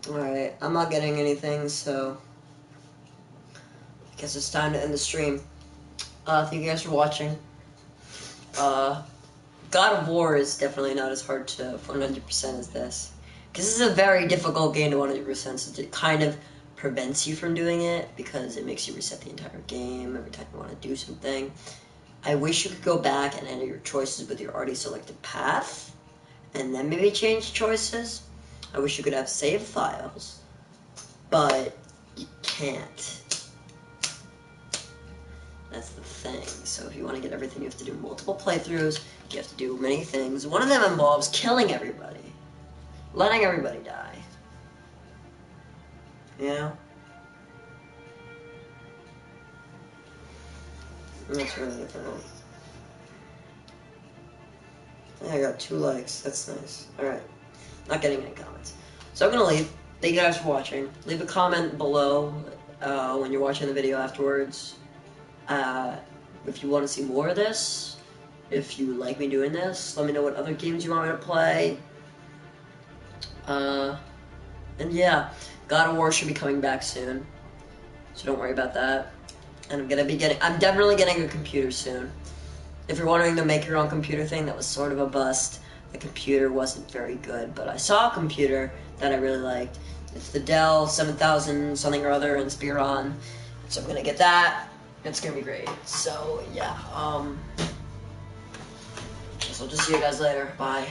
Alright, I'm not getting anything, so I guess it's time to end the stream. Thank you guys for watching. God of War is definitely not as hard to 100% as this. Because this is a very difficult game to 100%, so it kind of prevents you from doing it, because it makes you reset the entire game every time you want to do something. I wish you could go back and enter your choices with your already selected path, and then maybe change choices. I wish you could have save files, but you can't. That's the thing. So if you want to get everything, you have to do multiple playthroughs. You have to do many things. One of them involves killing everybody. Letting everybody die. You know? That's really difficult. Yeah, I got 2 likes. That's nice. Alright. Not getting any comments. So I'm gonna leave. Thank you guys for watching. Leave a comment below when you're watching the video afterwards. If you want to see more of this, if you like me doing this, let me know what other games you want me to play. And yeah, God of War should be coming back soon, so don't worry about that. And I'm definitely getting a computer soon. If you're wondering the make your own computer thing, that was sort of a bust. The computer wasn't very good, but I saw a computer that I really liked. It's the Dell 7000 something or other Inspiron. So I'm gonna get that. It's gonna be great. So yeah, so I'll just see you guys later. Bye.